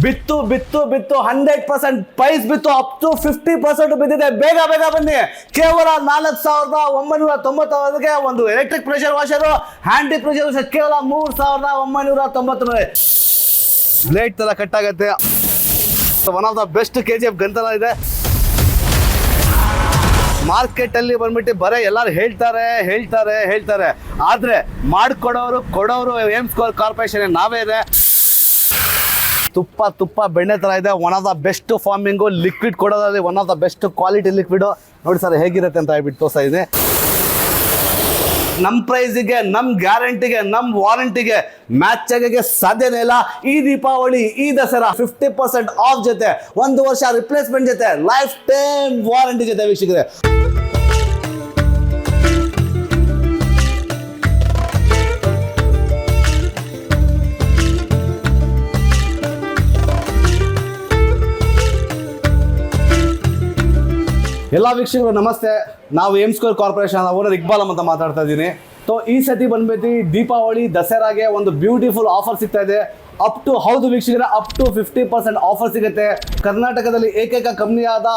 ಬಿತ್ತು 100% ಪ್ರೈಸ್ ಬಿತ್ತು, up to 50% ಬಿದ್ದಿದೆ. ಬೇಗ ಬನ್ನಿ. ಕೇವಲ 4,990ಗೆ ಒಂದು electric pressure washer, handy pressure washer ಕೇವಲ 3,990. ಬ್ಲೇಡ್ ತರ ಕಟ್ ಆಗುತ್ತೆ. One of the best KGF gun ತರ ಇದೆ. ಮಾರ್ಕೆಟ್ ಅಲ್ಲಿ ಬಂದ್ಬಿಟ್ಟು ಬರೀ ಎಲ್ಲರೂ ಹೇಳ್ತಾರೆ, ಆದ್ರೆ ಕೊಡೋರು ಏಮ್ಸ್ಕೋರ್ ಕಾರ್ಪೊರೇಷನ್ ನಾವೇ ಇದೆ. ತುಪ್ಪ ಬೆಣ್ಣೆ ತರ ಇದೆ. One of the best foaming, liquid ಕೊಡೋದ್ರಲ್ಲಿ one of the best quality liquid. ನೋಡಿ ಸರ್ ಹೇಗಿರುತ್ತೆ ಅಂತ ಹೇಳ್ಬಿಟ್ಟು ತೋರಿಸ್ತಾ ಇದೆ. ನಮ್ಮ ಪ್ರೈಸಿಗೆ, ನಮ್ಮ ಗ್ಯಾರಂಟಿಗೆ, ನಮ್ಮ ವಾರಂಟಿಗೆ ಮ್ಯಾಚ್ ಆಗೋಕ್ಕೆ ಸಾಧ್ಯನೇ ಇಲ್ಲ. ಈ ದೀಪಾವಳಿ, ಈ ದಸರಾ 50% ಆಫ್ ಜೊತೆ, 1 ವರ್ಷ ರಿಪ್ಲೇಸ್ಮೆಂಟ್ ಜೊತೆ, ಲೈಫ್ ಟೈಮ್ ವಾರಂಟಿ ಜೊತೆ ವೀಕ್ಷಕರೇ. ಎಲ್ಲ ವೀಕ್ಷಕರು ನಮಸ್ತೆ. ನಾವು ಏಮ್ಸ್ಕೋರ್ ಕಾರ್ಪೊರೇಷನ್ ಓನರ್ ಇಕ್ಬಾಲ್ ಅಂತ ಮಾತಾಡ್ತಾ ಇದ್ದೀನಿ. ಸೊ ಈ ಸತಿ ಬಂದ್ಬಿಟ್ಟು ದೀಪಾವಳಿ ದಸರಾಗೆ ಒಂದು ಬ್ಯೂಟಿಫುಲ್ ಆಫರ್ ಸಿಗ್ತಾ ಇದೆ. ಹೌದು ವೀಕ್ಷಕರೇ, ಅಪ್ ಟು 50% ಆಫರ್ ಸಿಗುತ್ತೆ. ಕರ್ನಾಟಕದಲ್ಲಿ ಏಕೈಕ ಕಂಪ್ನಿಯಾದ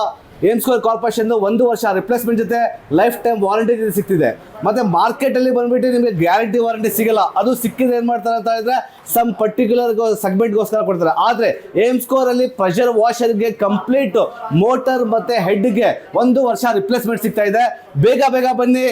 ಏಮ್ಸ್ಕೋರ್ ಕಾರ್ಪೊರೇಷನ್ 1 ವರ್ಷ ರಿಪ್ಲೇಸ್ಮೆಂಟ್ ಜೊತೆ ಲೈಫ್ ಟೈಮ್ ವಾರಂಟಿ ಸಿಗ್ತಿದೆ. ಮತ್ತೆ ಮಾರ್ಕೆಟಲ್ಲಿ ಬಂದ್ಬಿಟ್ಟು ನಿಮಗೆ ಗ್ಯಾರಂಟಿ ವಾರಂಟಿ ಸಿಗಲ್ಲ. ಅದು ಸಿಕ್ಕಿದ್ರೆ ಏನು ಮಾಡ್ತಾರೆ ಅಂತ ಹೇಳಿದ್ರೆ ಸಮ್ ಪರ್ಟಿಕ್ಯುಲರ್ ಸೆಗ್ಮೆಂಟ್ಗೋಸ್ಕರ ಕೊಡ್ತಾರೆ. ಆದರೆ ಏಮ್ಸ್ಕೋರ್ ಅಲ್ಲಿ ಪ್ರೆಷರ್ ವಾಷರ್ಗೆ ಕಂಪ್ಲೀಟ್ ಮೋಟರ್ ಮತ್ತೆ ಹೆಡ್ಗೆ 1 ವರ್ಷ ರಿಪ್ಲೇಸ್ಮೆಂಟ್ ಸಿಗ್ತಾ ಇದೆ. ಬೇಗ ಬನ್ನಿ.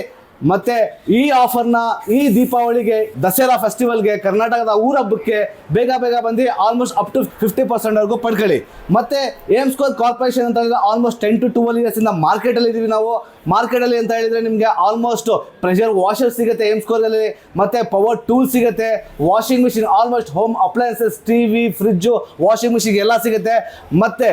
ಮತ್ತೆ ಈ ಆಫರ್ನ ಈ ದೀಪಾವಳಿಗೆ, ದಸರಾ ಫೆಸ್ಟಿವಲ್ಗೆ, ಕರ್ನಾಟಕದ ಊರ ಹಬ್ಬಕ್ಕೆ ಬೇಗ ಬಂದು ಆಲ್ಮೋಸ್ಟ್ ಅಪ್ ಟು 50% ಪಡ್ಕೊಳ್ಳಿ. ಮತ್ತೆ ಏಮ್ಸ್ಕೋರ್ ಕಾರ್ಪೊರೇಷನ್ ಅಂತ ಹೇಳಿದ್ರೆ ಆಲ್ಮೋಸ್ಟ್ 10 to 12 years ಇಂದ ಮಾರ್ಕೆಟಲ್ಲಿ ಇದ್ದೀವಿ ನಾವು. ಮಾರ್ಕೆಟಲ್ಲಿ ಅಂತ ಹೇಳಿದ್ರೆ ನಿಮಗೆ ಆಲ್ಮೋಸ್ಟ್ ಪ್ರೆಷರ್ ವಾಷರ್ ಸಿಗುತ್ತೆ ಏಮ್ಸ್ಕೋರಲ್ಲಿ, ಮತ್ತೆ ಪವರ್ ಟೂಲ್ ಸಿಗುತ್ತೆ, washing machine, almost home appliances, TV, fridge, washing machine ಎಲ್ಲ ಸಿಗುತ್ತೆ. ಮತ್ತೆ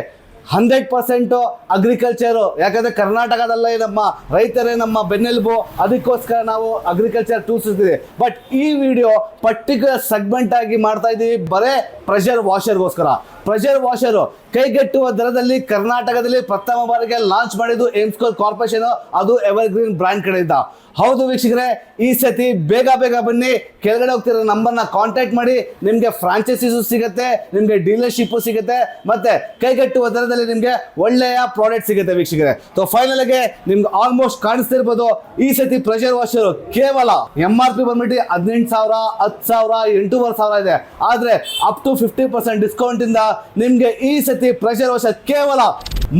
100% ಅಗ್ರಿಕಲ್ಚರು, ಯಾಕಂದರೆ ಕರ್ನಾಟಕದಲ್ಲೇ ನಮ್ಮ ರೈತರೇ ನಮ್ಮ ಬೆನ್ನೆಲುಬು. ಅದಕ್ಕೋಸ್ಕರ ನಾವು ಅಗ್ರಿಕಲ್ಚರ್ ಟೂಲ್ಸ್ ಇರ್ತೀವಿ. ಬಟ್ ಈ ವಿಡಿಯೋ ಪರ್ಟಿಕ್ಯುಲರ್ ಸೆಗ್ಮೆಂಟ್ ಆಗಿ ಮಾಡ್ತಾ ಇದ್ದೀವಿ, ಬರೇ ಪ್ರೆಷರ್ ವಾಷರ್ಗೋಸ್ಕರ. ಪ್ರೆಷರ್ ವಾಷರು ಕೈಗೆಟ್ಟುವ ದರದಲ್ಲಿ ಕರ್ನಾಟಕದಲ್ಲಿ ಪ್ರಥಮ ಬಾರಿಗೆ ಲಾಂಚ್ ಮಾಡಿದ್ದು ಏಮ್ಸ್ಕೋರ್ ಕಾರ್ಪೊರೇಷನ್, ಅದು ಎವರ್ಗ್ರೀನ್ ಬ್ರ್ಯಾಂಡ್ ಕಡೆಯಿಂದ. ಹೌದು ವೀಕ್ಷಕರೇ, ಈ ಸತಿ ಬೇಗ ಬನ್ನಿ. ಕೆಳಗಡೆ ಹೋಗ್ತಿರೋ ನಂಬರ್ನ ಕಾಂಟ್ಯಾಕ್ಟ್ ಮಾಡಿ. ನಿಮಗೆ ಫ್ರಾಂಚೈಸಿಸು ಸಿಗುತ್ತೆ, ನಿಮಗೆ ಡೀಲರ್ಶಿಪ್ಪು ಸಿಗುತ್ತೆ, ಮತ್ತೆ ಕೈಗೆಟ್ಟುವ ದರದಲ್ಲಿ ನಿಮಗೆ ಒಳ್ಳೆಯ ಪ್ರಾಡಕ್ಟ್ ಸಿಗುತ್ತೆ ವೀಕ್ಷಕರೇ. ಸೊ ಫೈನಲ್ ಆಗಿ ನಿಮ್ಗೆ ಆಲ್ಮೋಸ್ಟ್ ಕಾಣಿಸ್ತಿರ್ಬೋದು, ಈ ಸತಿ ಪ್ರೆಷರ್ ವಾಷರ್ ಕೇವಲ MRP ಬಂದ್ಬಿಟ್ಟು 18,000, 10,000, 8,500 ಇದೆ. ಆದರೆ ಅಪ್ ಟು 50% ಡಿಸ್ಕೌಂಟ್ ಇಂದ ನಿಮ್ಗೆ ಈ ಸತಿ ಪ್ರೆಷರ್ ವಾಷರ್ ಕೇವಲ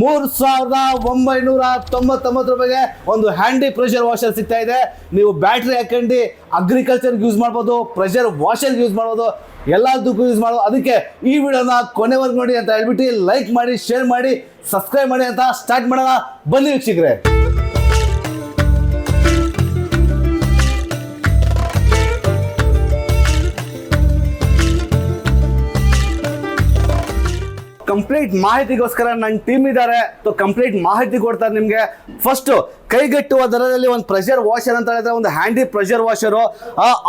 3,999 ರೂಪಾಯಿಗೆ ಒಂದು ಹ್ಯಾಂಡಿ ಪ್ರೆಷರ್ ವಾಷರ್ ಸಿಗ್ತಾ ಇದೆ. ನೀವು ಬ್ಯಾಟ್ರಿ ಹಾಕೊಂಡು ಅಗ್ರಿಕಲ್ಚರ್ ಯೂಸ್ ಮಾಡ್ಬೋದು, ಪ್ರೆಷರ್ ವಾಷರ್ ಯೂಸ್ ಮಾಡ್ಬೋದು, ಎಲ್ಲದಕ್ಕೂ ಯೂಸ್ ಮಾಡೋದು. ಅದಕ್ಕೆ ಈ ವಿಡಿಯೋನ ಕೊನೆವರೆಗೂ ನೋಡಿ ಅಂತ ಹೇಳ್ಬಿಟ್ಟು ಲೈಕ್ ಮಾಡಿ, ಶೇರ್ ಮಾಡಿ, ಸಬ್ಸ್ಕ್ರೈಬ್ ಮಾಡಿ ಅಂತ ಸ್ಟಾರ್ಟ್ ಮಾಡೋಣ. ಬನ್ನಿ ವೀಕ್ಷಕರೇ. ಕಂಪ್ಲೀಟ್ ಮಾಹಿತಿಗೋಸ್ಕರ ನನ್ನ ಟೀಮ್ ಇದ್ದಾರೆ. ಕಂಪ್ಲೀಟ್ ಮಾಹಿತಿ ಕೊಡ್ತಾರೆ ನಿಮಗೆ. ಫಸ್ಟ್ ಕೈಗೆಟ್ಟುವ ದರದಲ್ಲಿ ಒಂದು ಪ್ರೆಷರ್ ವಾಷರ್ ಅಂತ ಹೇಳಿದ್ರೆ ಒಂದು handy pressure washer,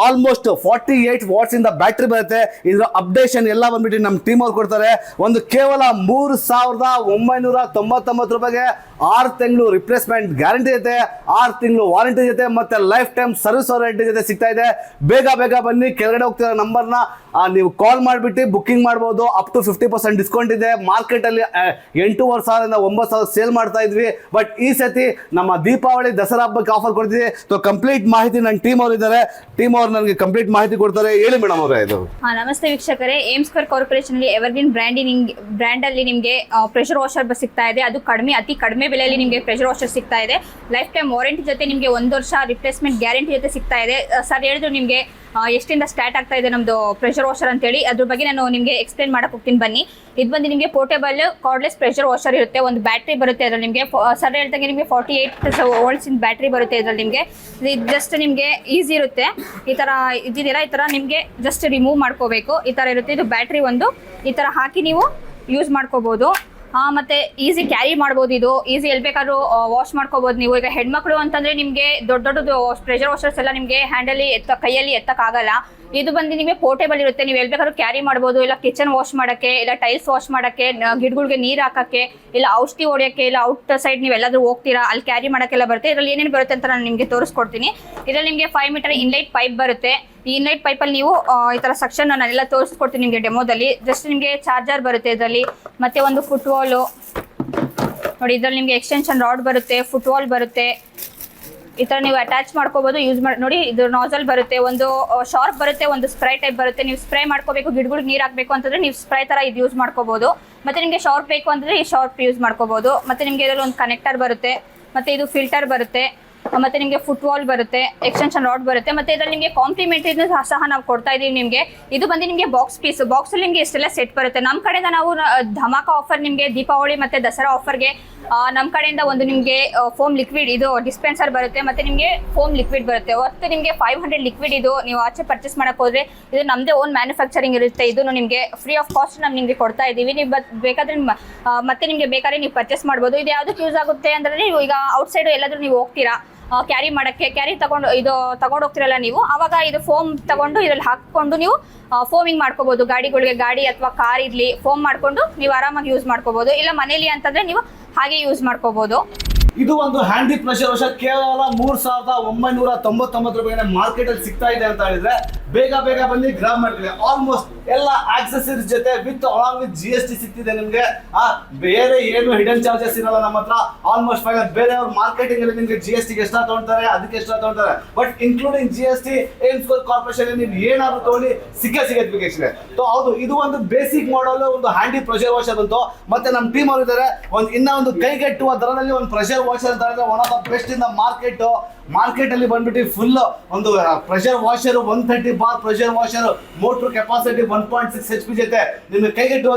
almost 48 what's ಇಂದ ಬ್ಯಾಟ್ರಿ ಬರುತ್ತೆ. ಇದರ ಅಪ್ಡೇಷನ್ ಎಲ್ಲ ಬಂದ್ಬಿಟ್ಟು ನಮ್ಮ ಟೀಮ್ ಅವ್ರು ಕೊಡ್ತಾರೆ. ಒಂದು ಕೇವಲ 3,999 ರೂಪಾಯಿಗೆ 6 ತಿಂಗಳು ರಿಪ್ಲೇಸ್ಮೆಂಟ್ ಗ್ಯಾರಂಟಿ ಜೊತೆ, 6 ತಿಂಗಳು ವಾರಂಟಿ ಜೊತೆ, ಮತ್ತೆ ಲೈಫ್ ಟೈಮ್ ಸರ್ವಿಸ್ ವಾರಂಟಿ ಜೊತೆ ಸಿಗ್ತಾ ಇದೆ. ಬೇಗ ಬನ್ನಿ. ಕೆಳಗಡೆ ಹೋಗ್ತಿರೋ ನಂಬರ್ನ ನೀವು ಕಾಲ್ ಮಾಡಿಬಿಟ್ಟು ಬುಕ್ಕಿಂಗ್ ಮಾಡ್ಬೋದು. ಅಪ್ ಟು 50% ಡಿಸ್ಕೌಂಟ್ ಇದೆ. ಮಾರ್ಕೆಟಲ್ಲಿ 8,500 9,000 ಸೇಲ್ ಮಾಡ್ತಾ ಇದ್ವಿ. ಬಟ್ ಈ ಸತಿ ನಮ್ಮ ದೀಪಾವಳಿ ದಸರಾ ಹಬ್ಬಕ್ಕೆ ಆಫರ್ ಕೊಡ್ತೀವಿ. ಸೊ ಕಂಪ್ಲೀಟ್ ಮಾಹಿತಿ ನನ್ನ ಟೀಮ್ ಅವರು ಇದ್ದಾರೆ. ಟೀಮ್ ಅವರು ನನಗೆ ಕಂಪ್ಲೀಟ್ ಮಾಹಿತಿ ಕೊಡ್ತಾರೆ. ಹೇಳಿ ಮೇಡಮ್ ಅವರೇ. ಇದು ನಮಸ್ತೆ ವೀಕ್ಷಕರೇ. ಏಮ್ಸ್ಕೋರ್ ಕಾರ್ಪೊರೇಷನ್ ಅಲ್ಲಿ ಎವರ್ಗ್ರೀನ್ ಬ್ರ್ಯಾಂಡ್ ಅಲ್ಲಿ ನಿಮಗೆ ಪ್ರೆಷರ್ ವಾಷರ್ ಸಿಗ್ತಾ ಇದೆ. ಅದು ಅತಿ ಕಡಿಮೆ ಬೆಲೆಯಲ್ಲಿ ನಿಮಗೆ ಪ್ರೆಷರ್ ವಾಷರ್ ಸಿಗ್ತಾ ಇದೆ. ಲೈಫ್ ಟೈಮ್ ವಾರಂಟಿ ಜೊತೆ ನಿಮಗೆ 1 ವರ್ಷ ರಿಪ್ಲೇಸ್ಮೆಂಟ್ ಗ್ಯಾರಂಟಿ ಜೊತೆ ಸಿಗ್ತಾ ಇದೆ. ಸರ್ ಹೇಳಿದ್ರು ನಿಮಗೆ ಎಷ್ಟಿಂದ ಸ್ಟಾರ್ಟ್ ಆಗ್ತಾ ಇದೆ ನಮ್ದು ಪ್ರೆಷರ್ ವಾಷರ್ ಅಂತೇಳಿ. ಅದ್ರ ಬಗ್ಗೆ ನಾನು ನಿಮಗೆ ಎಕ್ಸ್ಪ್ಲೇನ್ ಮಾಡಕ್ಕೆ ಹೋಗ್ತೀನಿ ಬನ್ನಿ. ಇದು ಬಂದು ನಿಮಗೆ ಪೋರ್ಟೇಬಲ್ ಕಾರ್ಡ್ಲೆಸ್ ಪ್ರೆಷರ್ ವಾಷರ್ ಇರುತ್ತೆ. ಒಂದು ಬ್ಯಾಟ್ರಿ ಬರುತ್ತೆ ಅದರಲ್ಲಿ ನಿಮಗೆ. ಸರ್ ಹೇಳ್ದಂಗೆ ನಿಮಗೆ 48 ವೋಲ್ಟ್ಸ್ ಇನ್ ಬ್ಯಾಟ್ರಿ ಬರುತ್ತೆ ಇದರಲ್ಲಿ ನಿಮಗೆ. ಇದು ಜಸ್ಟ್ ನಿಮಗೆ ಈಸಿ ಇರುತ್ತೆ. ಈ ಥರ ಇದ್ದಿದ್ದೀರಾ, ಈ ಥರ ನಿಮಗೆ ಜಸ್ಟ್ ರಿಮೂವ್ ಮಾಡ್ಕೋಬೇಕು. ಈ ಥರ ಇರುತ್ತೆ. ಇದು ಬ್ಯಾಟ್ರಿ ಒಂದು ಈ ಥರ ಹಾಕಿ ನೀವು ಯೂಸ್ ಮಾಡ್ಕೋಬೋದು. ಮತ್ತೆ ಈಸಿ ಕ್ಯಾರಿ ಮಾಡ್ಬೋದು. ಇದು ಈಸಿ ಎಲ್ಲಿ ಬೇಕಾದ್ರೂ ವಾಶ್ ಮಾಡ್ಕೋಬೋದು ನೀವು. ಈಗ ಹೆಣ್ಮಕ್ಳು ಅಂತಂದ್ರೆ ನಿಮಗೆ ದೊಡ್ಡದು ಪ್ರೆಷರ್ ವಾಷರ್ಸ್ ಎಲ್ಲ ನಿಮಗೆ ಹ್ಯಾಂಡಲ್ಲಿ ಕೈಯಲ್ಲಿ ಎತ್ತಕ್ಕಾಗಲ್ಲ. ಇದು ಬಂದು ನಿಮಗೆ ಪೋರ್ಟೇಬಲ್ ಇರುತ್ತೆ. ನೀವು ಎಲ್ಲಿ ಬೇಕಾದ್ರೂ ಕ್ಯಾರಿ ಮಾಡ್ಬೋದು. ಇಲ್ಲ ಕಿಚನ್ ವಾಶ್ ಮಾಡೋಕ್ಕೆ, ಇಲ್ಲ ಟೈಲ್ಸ್ ವಾಶ್ ಮಾಡೋಕ್ಕೆ, ಗಿಡಗಳಿಗೆ ನೀರು ಹಾಕೋಕ್ಕೆ, ಇಲ್ಲ ಔಷಧಿ ಹೊಡೆಯೋಕ್ಕೆ, ಇಲ್ಲ ಔಟ್ ಸೈಡ್ ನೀವು ಎಲ್ಲಾದ್ರೂ ಹೋಗ್ತೀರಾ ಅಲ್ಲಿ ಕ್ಯಾರಿ ಮಾಡೋಕ್ಕೆಲ್ಲ ಬರುತ್ತೆ. ಇದರಲ್ಲಿ ಏನೇನು ಬರುತ್ತೆ ಅಂತ ನಾನು ನಿಮಗೆ ತೋರಿಸ್ಕೊಡ್ತೀನಿ. ಇದರಲ್ಲಿ ನಿಮಗೆ 5 ಮೀಟರ್ ಇನ್ಲೈಟ್ ಪೈಪ್ ಬರುತ್ತೆ. ಈ ಇನ್ಲೈಟ್ ಪೈಪಲ್ಲಿ ನೀವು ಈ ಥರ ಸೆಕ್ಷನ್ ನಾನೆಲ್ಲ ತೋರಿಸ್ಕೊಡ್ತೀನಿ ನಿಮಗೆ ಡೆಮೋದಲ್ಲಿ. ಜಸ್ಟ್ ನಿಮಗೆ ಚಾರ್ಜರ್ ಬರುತ್ತೆ ಇದರಲ್ಲಿ, ಮತ್ತು ಒಂದು ಫುಟ್ವಾಲು ನೋಡಿ, ಇದರಲ್ಲಿ ನಿಮಗೆ ಎಕ್ಸ್ಟೆನ್ಷನ್ ರಾಡ್ ಬರುತ್ತೆ, ಫುಟ್ವಾಲ್ ಬರುತ್ತೆ. ಈ ಥರ ನೀವು ಅಟ್ಯಾಚ್ ಮಾಡ್ಕೋಬೋದು, ಯೂಸ್ ಮಾಡಿ ನೋಡಿ. ಇದು ನಾಸಲ್ ಬರುತ್ತೆ, ಒಂದು ಶಾರ್ಪ್ ಬರುತ್ತೆ, ಒಂದು ಸ್ಪ್ರೈ ಟೈಪ್ ಬರುತ್ತೆ. ನೀವು ಸ್ಪ್ರೇ ಮಾಡ್ಕೋಬೇಕು, ಗಿಡಗಳಿಗೆ ನೀರು ಹಾಕಬೇಕು ಅಂತಂದರೆ ನೀವು ಸ್ಪ್ರೈ ಥರ ಇದು ಯೂಸ್ ಮಾಡ್ಕೋಬೋದು. ಮತ್ತು ನಿಮಗೆ ಶಾರ್ಪ್ ಬೇಕು ಅಂತಂದರೆ ಈ ಶಾರ್ಪ್ ಯೂಸ್ ಮಾಡ್ಕೋಬೋದು. ಮತ್ತು ನಿಮಗೆ ಇದರಲ್ಲಿ ಒಂದು ಕನೆಕ್ಟರ್ ಬರುತ್ತೆ, ಮತ್ತು ಇದು ಫಿಲ್ಟರ್ ಬರುತ್ತೆ, ಮತ್ತು ನಿಮಗೆ ಫುಟ್ವಾಲ್ ಬರುತ್ತೆ, ಎಕ್ಸ್ಟೆನ್ಷನ್ ರಾಡ್ ಬರುತ್ತೆ. ಮತ್ತು ಇದರಲ್ಲಿ ನಿಮಗೆ ಕಾಂಪ್ಲಿಮೆಂಟ್ರಿನೂ ಸಹ ನಾವು ಕೊಡ್ತಾ ಇದ್ದೀವಿ ನಿಮಗೆ. ಇದು ಬಂದು ನಿಮಗೆ ಬಾಕ್ಸ್ ಪೀಸ್, ಬಾಕ್ಸಲ್ಲಿ ನಿಮಗೆ ಇಷ್ಟೆಲ್ಲ ಸೆಟ್ ಬರುತ್ತೆ. ನಮ್ಮ ಕಡೆಯಿಂದ ನಾವು ಧಮಾಕ ಆಫರ್ ನಿಮಗೆ ದೀಪಾವಳಿ ಮತ್ತು ದಸರಾ ಆಫರ್ಗೆ ನಮ್ಮ ಕಡೆಯಿಂದ ಒಂದು ನಿಮಗೆ ಫೋಮ್ ಲಿಕ್ವಿಡ್ ಇದು ಡಿಸ್ಪೆನ್ಸರ್ ಬರುತ್ತೆ, ಮತ್ತು ನಿಮಗೆ ಫೋಮ್ ಲಿಕ್ವಿಡ್ ಬರುತ್ತೆ. ಒಟ್ಟು ನಿಮಗೆ 500 ಲಿಕ್ವಿಡ್ ಇದು ನೀವು ಆಚೆ ಪರ್ಚೇಸ್ ಮಾಡೋಕೆ ಹೋದರೆ ಇದು ನಮ್ಮದೇ ಓನ್ ಮ್ಯಾನುಫ್ಯಾಕ್ಚರಿಂಗ್ ಇರುತ್ತೆ. ಇದನ್ನು ನಿಮಗೆ ಫ್ರೀ ಆಫ್ ಕಾಸ್ಟ್ ನಾವು ನಿಮಗೆ ಕೊಡ್ತಾ ಇದ್ದೀವಿ. ನೀವು ಬೇಕಾದರೆ ಮತ್ತೆ ನಿಮಗೆ ಬೇಕಾದ್ರೆ ನೀವು ಪರ್ಚೇಸ್ ಮಾಡ್ಬೋದು. ಇದು ಯಾವುದಕ್ಕೆ ಯೂಸ್ ಆಗುತ್ತೆ ಅಂದರೆ, ನೀವು ಈಗ ಔಟ್ಸೈಡು ಎಲ್ಲಾದರೂ ನೀವು ಹೋಗ್ತೀರಾ ಕ್ಯಾರಿ ಮಾಡೋಕ್ಕೆ, ಕ್ಯಾರಿ ತಗೊಂಡು ಹೋಗ್ತಿರಲ್ಲ ನೀವು, ಆವಾಗ ಇದು ಫೋಮ್ ತಗೊಂಡು ಇದರಲ್ಲಿ ಹಾಕ್ಕೊಂಡು ನೀವು ಫೋಮಿಂಗ್ ಮಾಡ್ಕೋಬೋದು. ಗಾಡಿಗಳಿಗೆ, ಗಾಡಿ ಅಥವಾ ಕಾರ್ ಇರಲಿ ಫೋಮ್ ಮಾಡಿಕೊಂಡು ನೀವು ಆರಾಮಾಗಿ ಯೂಸ್ ಮಾಡ್ಕೋಬೋದು. ಇಲ್ಲ ಮನೇಲಿ ಅಂತಂದರೆ ನೀವು ಹಾಗೆ ಯೂಸ್ ಮಾಡ್ಕೋಬೋದು. ಇದು ಒಂದು ಹ್ಯಾಂಡಿ ಪ್ರೆಷರ್ ವಾಷರ್ ಕೇವಲ 3,999 ರೂಪಾಯಿಗೆ ಮಾರ್ಕೆಟ್ ಅಲ್ಲಿ ಸಿಗ್ತಾ ಇದೆ ಅಂತ ಹೇಳಿದ್ರೆ ಬೇಗ ಬೇಗ ಬಂದು ಗ್ರಾಬ್ ಮಾಡ್ತೀವಿ. ಆಲ್ಮೋಸ್ಟ್ ಎಲ್ಲ ಆಕ್ಸೆಸರೀಸ್ ಜೊತೆ ವಿತ್ ಅಲಾಂಗ್ ವಿತ್ GST ಸಿಗ್ತಿದೆ ನಿಮ್ಗೆ. ಬೇರೆ ಏನು ಹಿಡನ್ ಚಾರ್ಜಸ್ ಇರಲ್ಲ ನಮ್ಮ ಹತ್ರ. ಆಲ್ಮೋಸ್ಟ್ ಫೈನಲ್ ಬೇರೆಯವ್ರ ಮಾರ್ಕೆಟಿಂಗ್ ಅಲ್ಲಿ ನಿಮ್ಗೆ GST ಗೆ ಎಷ್ಟ ತಗೊಳ್ತಾರೆ, ಅದಕ್ಕೆ ಎಷ್ಟ ತಗೊಳ್ತಾರೆ, but including GST aim score corporation ನೀವು ಏನಾದ್ರು ತಗೊಳ್ಳಿ ಸಿಗುತ್ತೆ. ಸೊ ಹೌದು, ಇದು ಒಂದು ಬೇಸಿಕ್ ಮಾಡಲ್ ಒಂದು ಹ್ಯಾಂಡಿ ಪ್ರೆಷರ್ ವಾಷರ್ ಬಂತು. ಮತ್ತೆ ನಮ್ಮ ಟೀಮ್ ಅವರು ಇದ್ದಾರೆ, ಒಂದು ಕೈಗೆಟ್ಟುವ ದರದಲ್ಲಿ ಒಂದು ಪ್ರೆಷರ್ ವಾಷರ್ ಅಂತ ಹೇಳಿದ್ರೆ one of the best in the market ಅಲ್ಲಿ ಬಂದ್ಬಿಟ್ಟು ಫುಲ್ ಒಂದು pressure washer 130 bar pressure washer, motor capacity 1.6 HP ಜೊತೆ ನಿಮ್ಗೆ ಕೈಗೆಟ್ಟುವ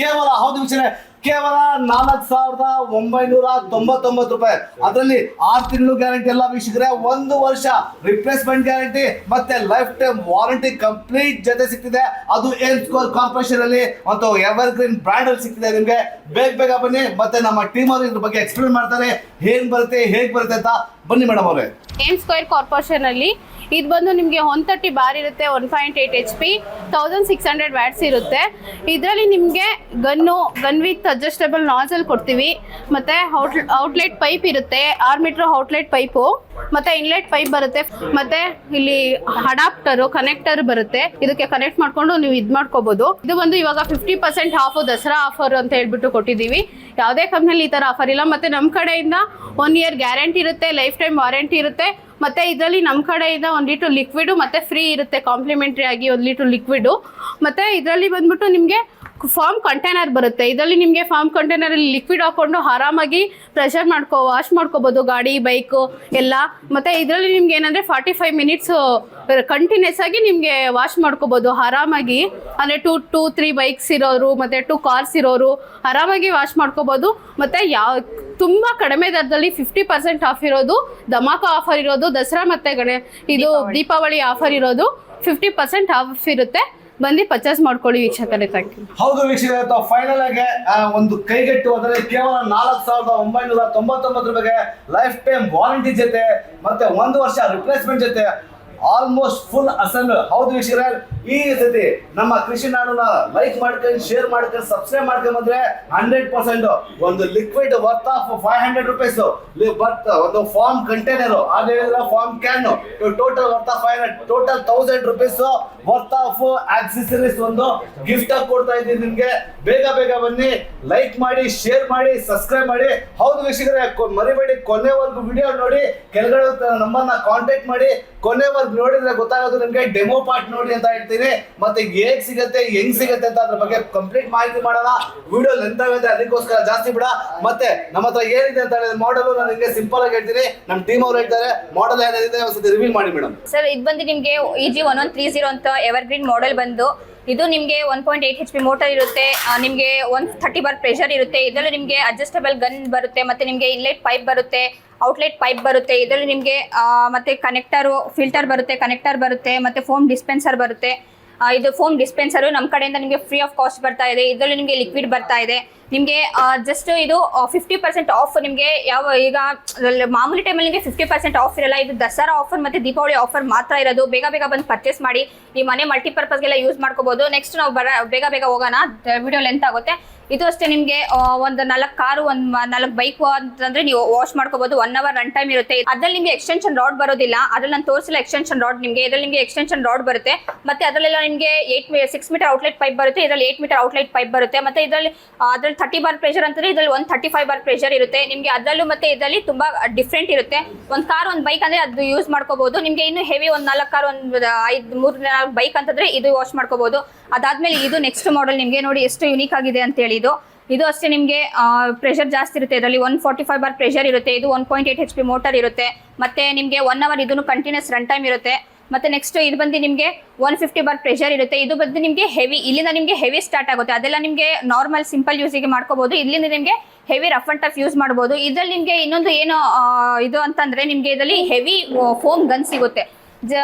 ಕೇವಲ ಹೌದು ವೀಕ್ಷಣೆ ಕೇವಲ 4,999 ರೂಪಾಯಿ. ಅದರಲ್ಲಿ 6 ತಿಂಗಳು ಗ್ಯಾರಂಟಿ ಎಲ್ಲ ವೀಕ್ಷಕರೇ, 1 ವರ್ಷ ರಿಪ್ಲೇಸ್ಮೆಂಟ್ ಗ್ಯಾರಂಟಿ ಮತ್ತೆ ಲೈಫ್ ಟೈಮ್ ವಾರಂಟಿ ಕಂಪ್ಲೀಟ್ ಜೊತೆ ಸಿಗ್ತಿದೆ. ಅದು ಏಮ್ ಸ್ಕೋರ್ ಕಾರ್ಪೊರೇಷನ್ ಅಲ್ಲಿ ಮತ್ತು ಎವರ್ ಗ್ರೀನ್ ಬ್ರ್ಯಾಂಡ್ ಅಲ್ಲಿ ಸಿಗ್ತಿದೆ ನಿಮ್ಗೆ. ಬೇಗ ಬನ್ನಿ, ಮತ್ತೆ ನಮ್ಮ ಟೀಮ್ ಅವರು ಇದ್ರ ಬಗ್ಗೆ ಎಕ್ಸ್ಪ್ಲೇನ್ ಮಾಡ್ತಾರೆ, ಹೇಗ್ ಬರುತ್ತೆ ಅಂತ. ಬನ್ನಿ ಮೇಡಮ್ ಅವರೇ. ಏಮ್ ಸ್ಕ್ವೇರ್ ಕಾರ್ಪೊರೇಷನ್ ಅಲ್ಲಿ ಇದು ಬಂದು ನಿಮಗೆ 130 ಬಾರ್ ಇರುತ್ತೆ, 1.8 HP, 1600 ವ್ಯಾಟ್ಸ್ ಇರುತ್ತೆ. ಇದರಲ್ಲಿ ನಿಮಗೆ ಗನ್ ವಿತ್ ಅಡ್ಜಸ್ಟಬಲ್ ನಾಸಲ್ ಕೊಡ್ತೀವಿ, ಮತ್ತೆ ಔಟ್ಲೆಟ್ ಪೈಪ್ ಇರುತ್ತೆ, 6 ಮೀಟರ್ ಔಟ್ಲೆಟ್ ಪೈಪು, ಮತ್ತೆ ಇನ್ಲೆಟ್ ಪೈಪ್ ಬರುತ್ತೆ, ಮತ್ತೆ ಇಲ್ಲಿ ಅಡಾಪ್ಟರ್ ಕನೆಕ್ಟರ್ ಬರುತ್ತೆ. ಇದಕ್ಕೆ ಕನೆಕ್ಟ್ ಮಾಡ್ಕೊಂಡು ನೀವು ಇದು ಮಾಡ್ಕೋಬಹುದು. ಇದು ಬಂದು ಇವಾಗ 50% ಆಫ್ ದಸರಾ ಆಫರ್ ಅಂತ ಹೇಳ್ಬಿಟ್ಟು ಕೊಟ್ಟಿದ್ದೀವಿ. ಯಾವುದೇ ಕಂಪ್ನಿಯಲ್ಲಿ ಈ ತರ ಆಫರ್ ಇಲ್ಲ. ಮತ್ತೆ ನಮ್ಮ ಕಡೆಯಿಂದ 1 ಇಯರ್ ಗ್ಯಾರಂಟಿ ಇರುತ್ತೆ, ಲೈಫ್ ಟೈಮ್ ವಾರಂಟಿ ಇರುತ್ತೆ. ಮತ್ತೆ ಇದರಲ್ಲಿ ನಮ್ಮ ಕಡೆಯಿಂದ 1 ಲೀಟರ್ ಲಿಕ್ವಿಡು ಮತ್ತೆ ಫ್ರೀ ಇರುತ್ತೆ, ಕಾಂಪ್ಲಿಮೆಂಟ್ರಿ ಆಗಿ 1 ಲೀಟರ್ ಲಿಕ್ವಿಡು. ಮತ್ತೆ ಇದರಲ್ಲಿ ಬಂದ್ಬಿಟ್ಟು ನಿಮಗೆ ಫಾರ್ಮ್ ಕಂಟೈನರ್ ಬರುತ್ತೆ. ಇದರಲ್ಲಿ ನಿಮಗೆ ಫಾರ್ಮ್ ಕಂಟೈನರಲ್ಲಿ ಲಿಕ್ವಿಡ್ ಹಾಕೊಂಡು ಆರಾಮಾಗಿ ಪ್ರೆಷರ್ ವಾಶ್ ಮಾಡ್ಕೋಬೋದು, ಗಾಡಿ ಬೈಕು ಎಲ್ಲ. ಮತ್ತು ಇದರಲ್ಲಿ ನಿಮ್ಗೆ ಏನಂದರೆ 45 ಮಿನಿಟ್ಸ್ ಕಂಟಿನ್ಯೂಸ್ ಆಗಿ ನಿಮಗೆ ವಾಶ್ ಮಾಡ್ಕೋಬೋದು ಆರಾಮಾಗಿ. ಅಂದರೆ 2-3 ಬೈಕ್ಸ್ ಇರೋರು ಮತ್ತು 2 ಕಾರ್ಸ್ ಇರೋರು ಆರಾಮಾಗಿ ವಾಶ್ ಮಾಡ್ಕೋಬೋದು. ಮತ್ತು ತುಂಬ ಕಡಿಮೆ ದರದಲ್ಲಿ 50% ಆಫ್ ಇರೋದು, ಧಮಾಕ ಆಫರ್ ಇರೋದು, ದಸರಾ ಮತ್ತು ಇದು ದೀಪಾವಳಿ ಆಫರ್ ಇರೋದು 50% ಆಫ್ ಇರುತ್ತೆ. ಬಂದು ಪರ್ಚೇಸ್ ಮಾಡ್ಕೊಳ್ಳಿ ವೀಕ್ಷಕರೇ. Thank you. ಹೌದು ವೀಕ್ಷಕರೇ, ಫೈನಲ್ ಆಗಿ ಒಂದು ಕೈಗೆಟ್ಟುವುದರಲ್ಲಿ ಕೇವಲ 4,999 ರೂಪಾಯಿಗೆ ಲೈಫ್ ಟೈಮ್ ವಾರಂಟಿ ಜೊತೆ ಮತ್ತೆ 1 ವರ್ಷ ರಿಪ್ಲೇಸ್ಮೆಂಟ್ ಜೊತೆ ಆಲ್ಮೋಸ್ಟ್ ಫುಲ್ ಅಸೆಂಬಲ್. ಹೌದು ವೀಕ್ಷಕರೇ, ಈ ಸತಿ ನಮ್ಮ ಕೃಷಿ ನಾಡುನ ಲೈಕ್ ಮಾಡ್ಕೊಂಡು, ಶೇರ್ ಮಾಡ್ಕೊಂಡು, ಸಬ್ಸ್ಕ್ರೈಬ್ ಮಾಡ್ಕೊಂಡು ಬಂದ್ರೆ 100% ಒಂದು ಲಿಕ್ವಿಡ್ ವರ್ತ್ ಆಫ್ 500 ರೂಪೀಸ್, ಒಂದು ಫಾರ್ಮ್ ಕಂಟೈನರ್, ಅದೇ foam can, total worth of 500, total 1000 rupees worth of accessories ಒಂದು ಗಿಫ್ಟ್ ಆಗಿ ಕೊಡ್ತಾ ಇದ್ದೀನಿ ನಿಮ್ಗೆ. ಬೇಗ ಬನ್ನಿ, ಲೈಕ್ ಮಾಡಿ, ಶೇರ್ ಮಾಡಿ, ಸಬ್ಸ್ಕ್ರೈಬ್ ಮಾಡಿ. ಹೌದು ವೀಕ್ಷಕರೇ, ಮರಿಬೇಡಿ, ಕೊನೆವರೆಗೂ ವಿಡಿಯೋ ನೋಡಿ, ಕೆಳಗಡೆ ನಮ್ಮನ್ನ ಕಾಂಟ್ಯಾಕ್ಟ್ ಮಾಡಿ. ಕೊನೆವರೆಗೂ ನೋಡಿದ್ರೆ ಗೊತ್ತಾಗೋದು ನಿಮ್ಗೆ. ಡೆಮೋ ಪಾರ್ಟ್ ನೋಡಿ ಅಂತ ಹೇಳ್ತೀನಿ. ಮತ್ತೆ ಹೇಗ್ ಸಿಗತ್ತೆ, ಹೆಂಗ್ ಸಿಗತ್ತೆ ಅಂತ ಅದ್ರ ಬಗ್ಗೆ ಕಂಪ್ಲೀಟ್ ಮಾಹಿತಿ ಮಾಡೋಣ. ವಿಡಿಯೋ ಲೆಂತ್ ಆಗುತ್ತೆ, ಅದಕ್ಕೋಸ್ಕರ ಜಾಸ್ತಿ ಬಿಡ. ಮತ್ತೆ ನಮ್ಮ ಹತ್ರ ಏನಿದೆ ಅಂತ ಹೇಳಿದ್ರೆ ಮಾಡಲ್ ನಾನು ನಿಮ್ಗೆ ಸಿಂಪಲ್ ಆಗಿ ಹೇಳ್ತೀನಿ, ನಮ್ಮ ಟೀಮ್ ಅವ್ರು ಹೇಳ್ತಾರೆ ಮಾಡಲ್ ಏನಿದೆ ಒಂದ್ಸತಿ ರಿವೀಲ್ ಮಾಡಿ ಮೇಡಮ್. ಸರ್, ಇದು ಬಂದು ನಿಮಗೆ EG1130 ಅಂತ ಎವರ್ ಗ್ರೀನ್ ಮಾಡೆಲ್ ಬಂದು ಇದು ನಿಮಗೆ 1.8 HP ಮೋಟರ್ ಇರುತ್ತೆ, ನಿಮಗೆ 130 ಬಾರ್ ಪ್ರೆಷರ್ ಇರುತ್ತೆ. ಇದರಲ್ಲಿ ನಿಮಗೆ ಅಡ್ಜಸ್ಟಬಲ್ ಗನ್ ಬರುತ್ತೆ, ಮತ್ತೆ ನಿಮಗೆ ಇನ್ಲೆಟ್ ಪೈಪ್ ಬರುತ್ತೆ, ಔಟ್ಲೆಟ್ ಪೈಪ್ ಬರುತ್ತೆ. ಇದರಲ್ಲಿ ನಿಮಗೆ ಮತ್ತೆ ಫಿಲ್ಟರ್ ಬರುತ್ತೆ, ಕನೆಕ್ಟರ್ ಬರುತ್ತೆ, ಮತ್ತೆ ಫೋಮ್ ಡಿಸ್ಪೆನ್ಸರ್ ಬರುತ್ತೆ. ಇದು ಫೋಮ್ ಡಿಸ್ಪೆನ್ಸರು ನಮ್ಮ ಕಡೆಯಿಂದ ನಿಮಗೆ ಫ್ರೀ ಆಫ್ ಕಾಸ್ಟ್ ಬರ್ತಾ ಇದೆ. ಇದರಲ್ಲಿ ನಿಮಗೆ ಲಿಕ್ವಿಡ್ ಬರ್ತಾ ಇದೆ. ನಿಮಗೆ ಜಸ್ಟ್ ಇದು 50% ಆಫ್. ನಿಮಗೆ ಈಗ ಮಾಮೂಲಿ ಟೈಮಲ್ಲಿ ನಿಮಗೆ 50% ಆಫ್ ಇರಲ್ಲ. ಇದು ದಸರಾ ಆಫರ್ ಮತ್ತು ದೀಪಾವಳಿ ಆಫರ್ ಮಾತ್ರ ಇರೋದು. ಬೇಗ ಬಂದು ಪರ್ಚೇಸ್ ಮಾಡಿ, ಈ ಮನೆ ಮಲ್ಟಿಪರ್ಪಸ್ಗೆಲ್ಲ ಯೂಸ್ ಮಾಡ್ಕೋಬೋದು. ನೆಕ್ಸ್ಟ್ ನಾವು ಬೇಗ ಹೋಗೋಣ, ವಿಡಿಯೋ ಲೆಂತ್ ಆಗುತ್ತೆ. ಇದು ಅಷ್ಟೇ ನಿಮಗೆ ಒಂದು 4 ಕಾರು, ಒಂದು 4 ಬೈಕ್ ಅಂತಂದ್ರೆ ನೀವು ವಾಶ್ ಮಾಡ್ಕೋಬಹುದು. 1 hour ರನ್ ಟೈಮ್ ಇರುತ್ತೆ. ಅದ್ರಲ್ಲಿ ನಿಮಗೆ ಎಕ್ಸ್ಟೆನ್ಷನ್ ರಾಡ್ ಬರೋದಿಲ್ಲ, ಅದ್ರಲ್ಲಿ ನಾನು ತೋರಿಸಿಲ್ಲ ಎಕ್ಸ್ಟೆನ್ಷನ್ ರಾಡ್ ನಿಮಗೆ. ಇದರಲ್ಲಿ ನಿಮಗೆ ಎಕ್ಸ್ಟೆನ್ಷನ್ ರಾಡ್ ಬರುತ್ತೆ, ಮತ್ತೆ ಅದರಲ್ಲೆಲ್ಲ ನಿಮಗೆ 6 ಮೀಟರ್ ಔಟ್ಲೆಟ್ ಪೈಪ್ ಬರುತ್ತೆ, ಇದರಲ್ಲಿ 8 ಮೀಟರ್ ಔಟ್ಲೆಟ್ ಪೈಪ್ ಬರುತ್ತೆ. ಮತ್ತೆ ಅದ್ರಲ್ಲಿ 30 ಬಾರ್ ಪ್ರೆಷರ್ ಅಂತಂದ್ರೆ ಇದ್ರಲ್ಲಿ 135 ಬಾರ್ ಪ್ರೆಷರ್ ಇರುತ್ತೆ ನಿಮಗೆ. ಅದರಲ್ಲೂ ಮತ್ತೆ ಇದರಲ್ಲಿ ತುಂಬಾ ಡಿಫ್ರೆಂಟ್ ಇರುತ್ತೆ. ಒಂದು ಕಾರ್, ಒಂದು ಬೈಕ್ ಅಂದ್ರೆ ಅದು ಯೂಸ್ ಮಾಡ್ಕೋಬಹುದು. ನಿಮಗೆ ಇನ್ನು ಹೆವಿ ಒಂದು 4 ಕಾರ್, ಒಂದು 3-4 ಬೈಕ್ ಅಂತಂದ್ರೆ ಇದು ವಾಶ್ ಮಾಡ್ಕೋಬಹುದು. ಅದಾದ್ಮೇಲೆ ಇದು ನೆಕ್ಸ್ಟ್ ಮಾಡೆಲ್ ನಿಮಗೆ ನೋಡಿ ಎಷ್ಟು ಯುನೀಕ್ ಆಗಿದೆ ಅಂತ ಹೇಳಿ. ಇದು ಅಷ್ಟೇ ನಿಮಗೆ ಪ್ರೆಷರ್ ಜಾಸ್ತಿ ಇರುತ್ತೆ. ಇದರಲ್ಲಿ 145 ಬಾರ್ ಪ್ರೆಷರ್ ಇರುತ್ತೆ. ಇದು 1.8 HP ಮೋಟರ್ ಇರುತ್ತೆ. ಮತ್ತೆ ನಿಮಗೆ 1 hour ಇದನ್ನು ಕಂಟಿನ್ಯೂಸ್ ರನ್ ಟೈಮ್ ಇರುತ್ತೆ. ಮತ್ತೆ ನೆಕ್ಸ್ಟ್ ಇದು ಬಂದು ನಿಮಗೆ 150 ಬಾರ್ ಪ್ರೆಷರ್ ಇರುತ್ತೆ. ಇದು ಬಂದು ನಿಮಗೆ ಹೆವಿ, ಇಲ್ಲಿಂದ ನಿಮಗೆ ಹೆವಿ ಸ್ಟಾರ್ಟ್ ಆಗುತ್ತೆ. ಅದೆಲ್ಲ ನಿಮಗೆ ನಾರ್ಮಲ್ ಸಿಂಪಲ್ ಯೂಸಿಗೆ ಮಾಡ್ಕೋಬಹುದು. ಇಲ್ಲಿಂದ ನಿಮಗೆ heavy rough and tough use ಮಾಡ್ಬೋದು. ಇದ್ರಲ್ಲಿ ನಿಮಗೆ ಇನ್ನೊಂದು ಏನು ಇದು ಅಂತಂದ್ರೆ ನಿಮಗೆ ಇದರಲ್ಲಿ ಹೆವಿ ಫೋಮ್ ಗನ್ ಸಿಗುತ್ತೆ.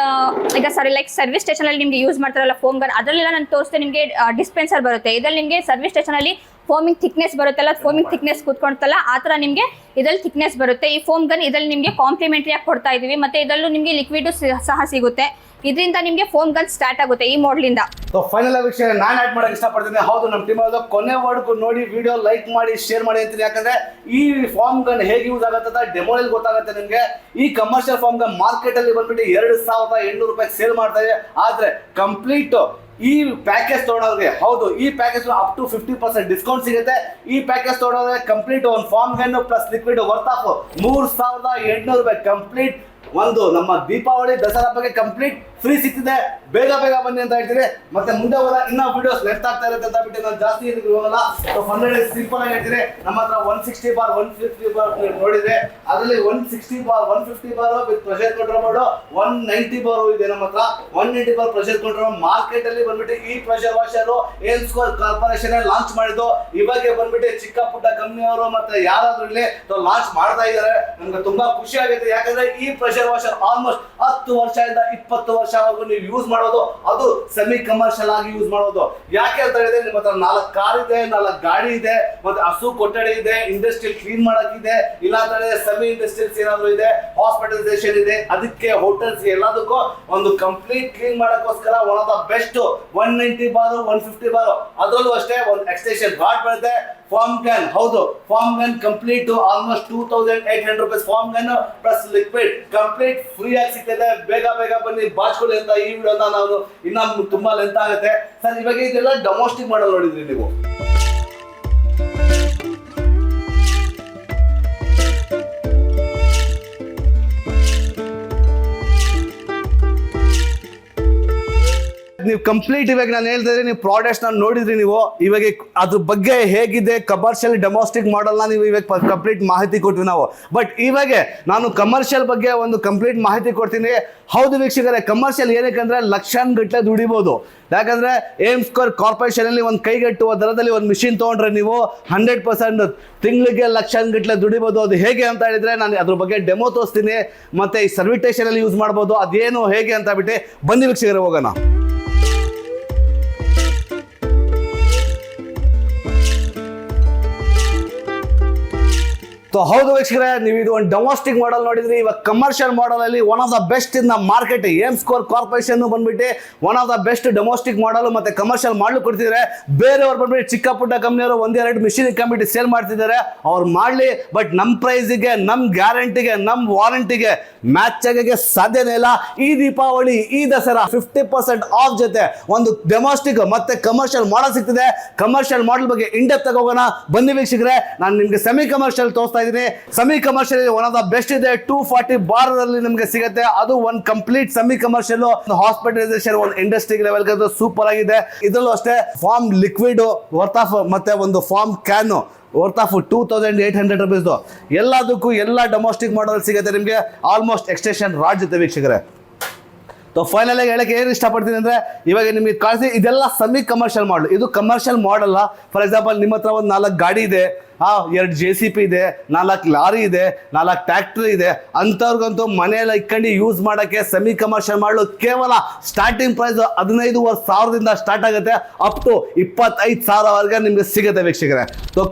ಈಗ ಲೈಕ್ ಸರ್ವಿಸ್ ಸ್ಟೇಷನ್ ಅಲ್ಲಿ ನಿಮ್ಗೆ ಯೂಸ್ ಮಾಡ್ತಾರಲ್ಲ ಫೋಮ್ ಗನ್, ಅದರಲ್ಲೆಲ್ಲ ನಾನು ತೋರಿಸ್ತೇನೆ. ನಿಮಗೆ ಡಿಸ್ಪೆನ್ಸರ್ ಬರುತ್ತೆ. ಇದರಲ್ಲಿ ನಿಮಗೆ ಸರ್ವಿಸ್ ಸ್ಟೇಷನ್ ಅಲ್ಲಿ ಫೋಮಿಂಗ್ ಥಿಕ್ನೆಸ್ ಬರುತ್ತಲ್ಲ, ಫೋಮಿಂಗ್ ಥಿಕ್ನೆಸ್ ಕೂತ್ಕೊಳ್ತಲ್ಲ, ಆ ಥರ ನಿಮಗೆ ಇದರಲ್ಲಿ ಥಿಕ್ನೆಸ್ ಬರುತ್ತೆ. ಈ ಫೋಮ್ ಗನ್ ಇದರಲ್ಲಿ ನಿಮಗೆ ಕಾಂಪ್ಲಿಮೆಂಟರಿ ಆಗಿ ಕೊಡ್ತಾ ಇದೀವಿ. ಮತ್ತೆ ಇದರಲ್ಲೂ ನಿಮಗೆ ಲಿಕ್ವಿಡ್ ಸಹ ಸಿಗುತ್ತೆ. ಇದರಿಂದ ನಿಮಗೆ ಫೋಮ್ ಗನ್ ಸ್ಟಾರ್ಟ್ ಆಗುತ್ತೆ ಈ ಮಾಡಲಿಂದ. ಸೊ ಫೈನಲ್ ವಿಷಯ ನಾನು ಆಡ್ ಮಾಡಕ್ಕೆ ಇಷ್ಟಪಡ್ತೀನಿ. ಹೌದು, ನಮ್ಮ ಟೀಮ್ ಅವ್ರದ್ದು ಕೊನೆವರೆಗೂ ನೋಡಿ, ವಿಡಿಯೋ ಲೈಕ್ ಮಾಡಿ, ಶೇರ್ ಮಾಡಿ ಅಂತೀನಿ. ಯಾಕಂದ್ರೆ ಈ ಫಾರ್ಮ್ ಗನ್ ಹೇಗೆ ಯೂಸ್ ಆಗುತ್ತೆ ಡೆಮೋಲಿ ಗೊತ್ತಾಗುತ್ತೆ ನಿಮಗೆ. ಈ ಕಮರ್ಷಿಯಲ್ ಫಾರ್ಮ್ ಗನ್ ಮಾರ್ಕೆಟ್ ಅಲ್ಲಿ ಬಂದ್ಬಿಟ್ಟು 2800 ರೂಪಾಯಿಗೆ ಸೇಲ್ ಮಾಡ್ತಾ ಇದೆ. ಆದ್ರೆ ಕಂಪ್ಲೀಟ್ ಈ ಪ್ಯಾಕೇಜ್ ತೊಗೊಳೋರಿಗೆ, ಹೌದು, ಈ ಪ್ಯಾಕೇಜ್ ಅಪ್ ಟು 50% ಡಿಸ್ಕೌಂಟ್ ಸಿಗುತ್ತೆ. ಈ ಪ್ಯಾಕೇಜ್ ತೊಗೊಳೋದ್ರೆ ಕಂಪ್ಲೀಟ್ ಒಂದು foam gun plus liquid worth of 3800 ರೂಪಾಯಿ ಕಂಪ್ಲೀಟ್ ಒಂದು ನಮ್ಮ ದೀಪಾವಳಿ ದಸರಾ ಬಗ್ಗೆ ಕಂಪ್ಲೀಟ್ ಫ್ರೀ ಸಿಗ್ತಿದೆ. ಬೇಗ ಬೇಗ ಬನ್ನಿ ಅಂತ ಹೇಳ್ತೀನಿ. ಮತ್ತೆ ಮುಂದೆ ಹೋದ ಇನ್ನೂ ವಿಡಿಯೋಸ್ ಲೆಫ್ಟ್ ಆಗ್ತಾ ಇರುತ್ತೆ ಅಂತ ಬಿಟ್ಟು ನಾನು ಜಾಸ್ತಿ ಹೋಗಲ್ಲ. ಸಿಂಪಲ್ ಆಗಿ ಹೇಳ್ತೀನಿ, ನಮ್ಮ ಹತ್ರ 160 ಬಾರ್ 150 ಬಾರ್ ನೋಡಿದ್ರೆ ಅದರಲ್ಲಿ 160 bar 150 bar with pressure control 190 bar ಇದೆ ನಮ್ಮ ಹತ್ರ. 190 ಬಾರ್ ಪ್ರೆಷರ್ ಕಂಟ್ರೋಲ್ ಮಾರ್ಕೆಟ್ ಅಲ್ಲಿ ಬಂದ್ಬಿಟ್ಟು ಈ ಪ್ರೆಷರ್ ವಾಷರ್ ಏಮ್ಸ್ಕೋರ್ ಕಾರ್ಪೊರೇಷನ್ ಲಾಂಚ್ ಮಾಡಿದ್ದು. ಇವಾಗ ಬಂದ್ಬಿಟ್ಟು ಚಿಕ್ಕ ಪುಟ್ಟ ಕಂಪ್ನಿಯವರು ಮತ್ತೆ ಯಾರಾದ್ರೂ ಇಲ್ಲಿ ಲಾಂಚ್ ಮಾಡ್ತಾ ಇದ್ದಾರೆ. ನಮ್ಗೆ ತುಂಬಾ ಖುಷಿ ಆಗುತ್ತೆ. ಯಾಕಂದ್ರೆ ಈ ಪ್ರೆಷರ್ ವಾಷರ್ ಆಲ್ಮೋಸ್ಟ್ 10 ವರ್ಷದಿಂದ 20 ವರ್ಷವರೆಗೂ ನೀವು ಯೂಸ್ ಮಾಡೋದು, ಅದು ಸೆಮಿ ಕಮರ್ಷಿಯಲ್ ಆಗಿ ಯೂಸ್ ಮಾಡೋದು. ಯಾಕೆ ಅಂತ ಹೇಳಿದ್ರೆ ನಿಮ್ಮ ಹತ್ರ 4 ಕಾರ್ ಇದೆ, 4 ಗಾಡಿ ಇದೆ, ಮತ್ತೆ ಹಸು ಕೊಠಡಿ ಇದೆ, ಇಂಡಸ್ಟ್ರಿಯಲ್ ಕ್ಲೀನ್ ಮಾಡಕ್ಕಿದೆ, ಇಲ್ಲ ಅಂತ ಹೇಳಿದ್ರೆ ಸೆಮಿ ಇಂಡಸ್ಟ್ರಿಯಲ್ಸ್ ಏನಾದ್ರು ಇದೆ, ಹಾಸ್ಪಿಟಲೈಸೇಷನ್ ಇದೆ, ಅದಕ್ಕೆ ಹೋಟೆಲ್ಸ್ ಎಲ್ಲದಕ್ಕೂ ಒಂದು ಕಂಪ್ಲೀಟ್ ಕ್ಲೀನ್ ಮಾಡಕ್ಕೋಸ್ಕರ one of the best 190 bar 150 bar. ಅದರಲ್ಲೂ ಅಷ್ಟೇ ಒಂದು ಎಕ್ಸ್ಟೆನ್ಷನ್ ರಾಡ್ ಬರುತ್ತೆ. ಫಾರ್ಮ್ ಗನ್, ಹೌದು, foam gun complete almost 2800 rupees foam gun plus liquid complete free ಆಗಿ ಸಿಗ್ತದೆ. ಬೇಗ ಬೇಗ ಬನ್ನಿ ಬಾಚ್ಕೊಳ್ಳಿ ಅಂತ ಈ ವಿಡಿಯೋನ ನಾವು ಇನ್ನೂ ತುಂಬಾ ಲೆಂತ್ ಆಗುತ್ತೆ ಸರ್. ಇವಾಗ ಇದೆಲ್ಲ ಡೊಮೆಸ್ಟಿಕ್ ಮಾಡಲ್ ನೋಡಿದ್ರಿ ನೀವು. ನೀವು ಕಂಪ್ಲೀಟ್ ಇವಾಗ ನಾನು ಹೇಳ್ತಾ ಇದ್ದೀನಿ, ನೀವು ಪ್ರಾಡಕ್ಟ್ಸ್ ನಾನು ನೋಡಿದ್ರಿ ನೀವು. ಇವಾಗ ಅದ್ರ ಬಗ್ಗೆ ಹೇಗಿದೆ ಕಮರ್ಷಿಯಲ್ ಡೊಮೆಸ್ಟಿಕ್ ಮಾಡಲ್ನ ನೀವು ಇವಾಗ ಕಂಪ್ಲೀಟ್ ಮಾಹಿತಿ ಕೊಟ್ವಿ ನಾವು. ಬಟ್ ಇವಾಗ ನಾನು ಕಮರ್ಷಿಯಲ್ ಬಗ್ಗೆ ಒಂದು ಕಂಪ್ಲೀಟ್ ಮಾಹಿತಿ ಕೊಡ್ತೀನಿ. ಹೌದು ವೀಕ್ಷಕರೇ, ಕಮರ್ಷಿಯಲ್ ಏನಕ್ಕಂದ್ರೆ ಲಕ್ಷಾನುಗಟ್ಟಲೆ ದುಡಿಬೋದು. ಯಾಕಂದ್ರೆ ಏಮ್ಸ್ಕೋರ್ ಕಾರ್ಪೊರೇಷನ್ ಅಲ್ಲಿ ಒಂದು ಕೈಗೆಟ್ಟುವ ದರದಲ್ಲಿ ಒಂದು ಮಿಷಿನ್ ತೊಗೊಂಡ್ರೆ ನೀವು 100% ತಿಂಗಳಿಗೆ ಲಕ್ಷಾನುಗಟ್ಟಲೆ ದುಡಿಬೋದು. ಅದು ಹೇಗೆ ಅಂತ ಹೇಳಿದ್ರೆ ನಾನು ಅದ್ರ ಬಗ್ಗೆ ಡೆಮೋ ತೋರಿಸ್ತೀನಿ. ಮತ್ತೆ ಈ ಸರ್ವಿಟೇಷನ್ ಅಲ್ಲಿ ಯೂಸ್ ಮಾಡ್ಬೋದು. ಅದೇನು ಹೇಗೆ ಅಂತ ಬಿಟ್ಟು ಬನ್ನಿ ವೀಕ್ಷಕರೇ ಹೋಗೋಣ. ಹೌದು ವೀಕ್ಷಕರೇ, ನೀವು ಇದು ಒಂದು ಡೊಮೆಸ್ಟಿಕ್ ಮಾಡೆಲ್ ನೋಡಿದ್ರಿ. ಇವಾಗ ಕಮರ್ಷಿಯಲ್ ಮಾಡೆಲ್ ಅಲ್ಲಿ one of the best in the market ಏಮ್ಸ್ಕೋರ್ ಕಾರ್ಪೊರೇಷನ್ ಬಂದ್ಬಿಟ್ಟು one of the best domestic model ಮತ್ತೆ ಕಮರ್ಷಿಯಲ್ ಮಾಡಲು ಕೊಡ್ತಿದ್ದಾರೆ. ಬೇರೆಯವ್ರು ಬಂದ್ಬಿಟ್ಟು ಚಿಕ್ಕ ಪುಟ್ಟ ಕಂಪ್ನಿಯವರು 1-2 ಮಿಷಿನ್ ಕಂಪ್ಲೀಟ್ ಸೇಲ್ ಮಾಡ್ತಿದ್ದಾರೆ. ಅವ್ರು ಮಾಡಲಿ, ಬಟ್ ನಮ್ಮ ಪ್ರೈಸಿಗೆ, ನಮ್ಮ ಗ್ಯಾರಂಟಿಗೆ, ನಮ್ಮ ವಾರಂಟಿಗೆ ಮ್ಯಾಚ್ ಆಗಕ್ಕೆ ಸಾಧ್ಯನೇ ಇಲ್ಲ. ಈ ದೀಪಾವಳಿ, ಈ ದಸರಾ 50% ಆಫ್ ಜೊತೆ ಒಂದು ಡೊಮೆಸ್ಟಿಕ್ ಮತ್ತೆ ಕಮರ್ಷಿಯಲ್ ಮಾಡೆಲ್ ಸಿಗ್ತಿದೆ. ಕಮರ್ಷಿಯಲ್ ಮಾಡೆಲ್ ಬಗ್ಗೆ ಇಂಡೆಪ್ತ್ ಆಗಿ ಹೋಗೋಣ ಬನ್ನಿ ವೀಕ್ಷಕರೇ. ನಾನು ನಿಮ್ಗೆ ಸೆಮಿ ಕಮರ್ಷಿಯಲ್ ತೋರಿಸ್ತಾ ಇದ್ದೀನಿ. Semi commercial one of the best ಇದೆ. 240 ಬಾರ್ ಅಲ್ಲಿ ನಿಮಗೆ ಸಿಗುತ್ತೆ. ಅದು ಒಂದು ಕಂಪ್ಲೀಟ್ ಸೆಮಿ ಕಮರ್ಷಿಯಲ್, ಹಾಸ್ಪಿಟಲೈಸೇಷನ್, ಒಂದು ಇಂಡಸ್ಟ್ರಿ ಲೆವೆಲ್ ಸೂಪರ್ ಆಗಿದೆ. ಇದರಲ್ಲೂ ಅಷ್ಟೇ ಫಾರ್ಮ್ ಲಿಕ್ವಿಡ್ ವರ್ತ್ ಆಫ್ ಮತ್ತೆ ಒಂದು foam can worth of 2800 rupees. ಎಲ್ಲದಕ್ಕೂ ಎಲ್ಲ ಡೊಮೆಸ್ಟಿಕ್ ಮಾಡಲ್ ಸಿಗುತ್ತೆ ನಿಮಗೆ. ಆಲ್ಮೋಸ್ಟ್ ಎಕ್ಸ್ಟೆನ್ಷನ್ ರಾಡ್ ಜೊತೆ ವೀಕ್ಷಕರೇ. ಫೈನಲ್ ಆಗಿ ಹೇಳಕ್ಕೆ ಏನು ಇಷ್ಟಪಡ್ತೀನಿ ಅಂದ್ರೆ, ಇವಾಗ ನಿಮಗೆ ಕಾಣಿಸಿ ಇದೆಲ್ಲ ಸೆಮಿ ಕಮರ್ಷಿಯಲ್ ಮಾಡಲ್. ಇದು ಕಮರ್ಷಿಯಲ್ ಮಾಡಲ್ಲ. ಫಾರ್ ಎಕ್ಸಾಂಪಲ್ ನಿಮ್ಮ ಹತ್ರ ಒಂದು 4 ಗಾಡಿ ಇದೆ, 2 JCB ಇದೆ, 4 ಲಾರಿ ಇದೆ, 4 ಟ್ರ್ಯಾಕ್ಟರ್ ಇದೆ. ಅಂಥವ್ರಿಗಂತೂ ಮನೆಯೆಲ್ಲ ಇಟ್ಕೊಂಡು ಯೂಸ್ ಮಾಡೋಕ್ಕೆ ಸೆಮಿ ಕಮರ್ಷಿಯಲ್ ಮಾಡಲು ಕೇವಲ ಸ್ಟಾರ್ಟಿಂಗ್ ಪ್ರೈಸ್ 15,500 ಸ್ಟಾರ್ಟ್ ಆಗುತ್ತೆ. ಅಪ್ ಟು 25,000ವರೆಗೆ ನಿಮಗೆ ಸಿಗುತ್ತೆ ವೀಕ್ಷಕರೇ.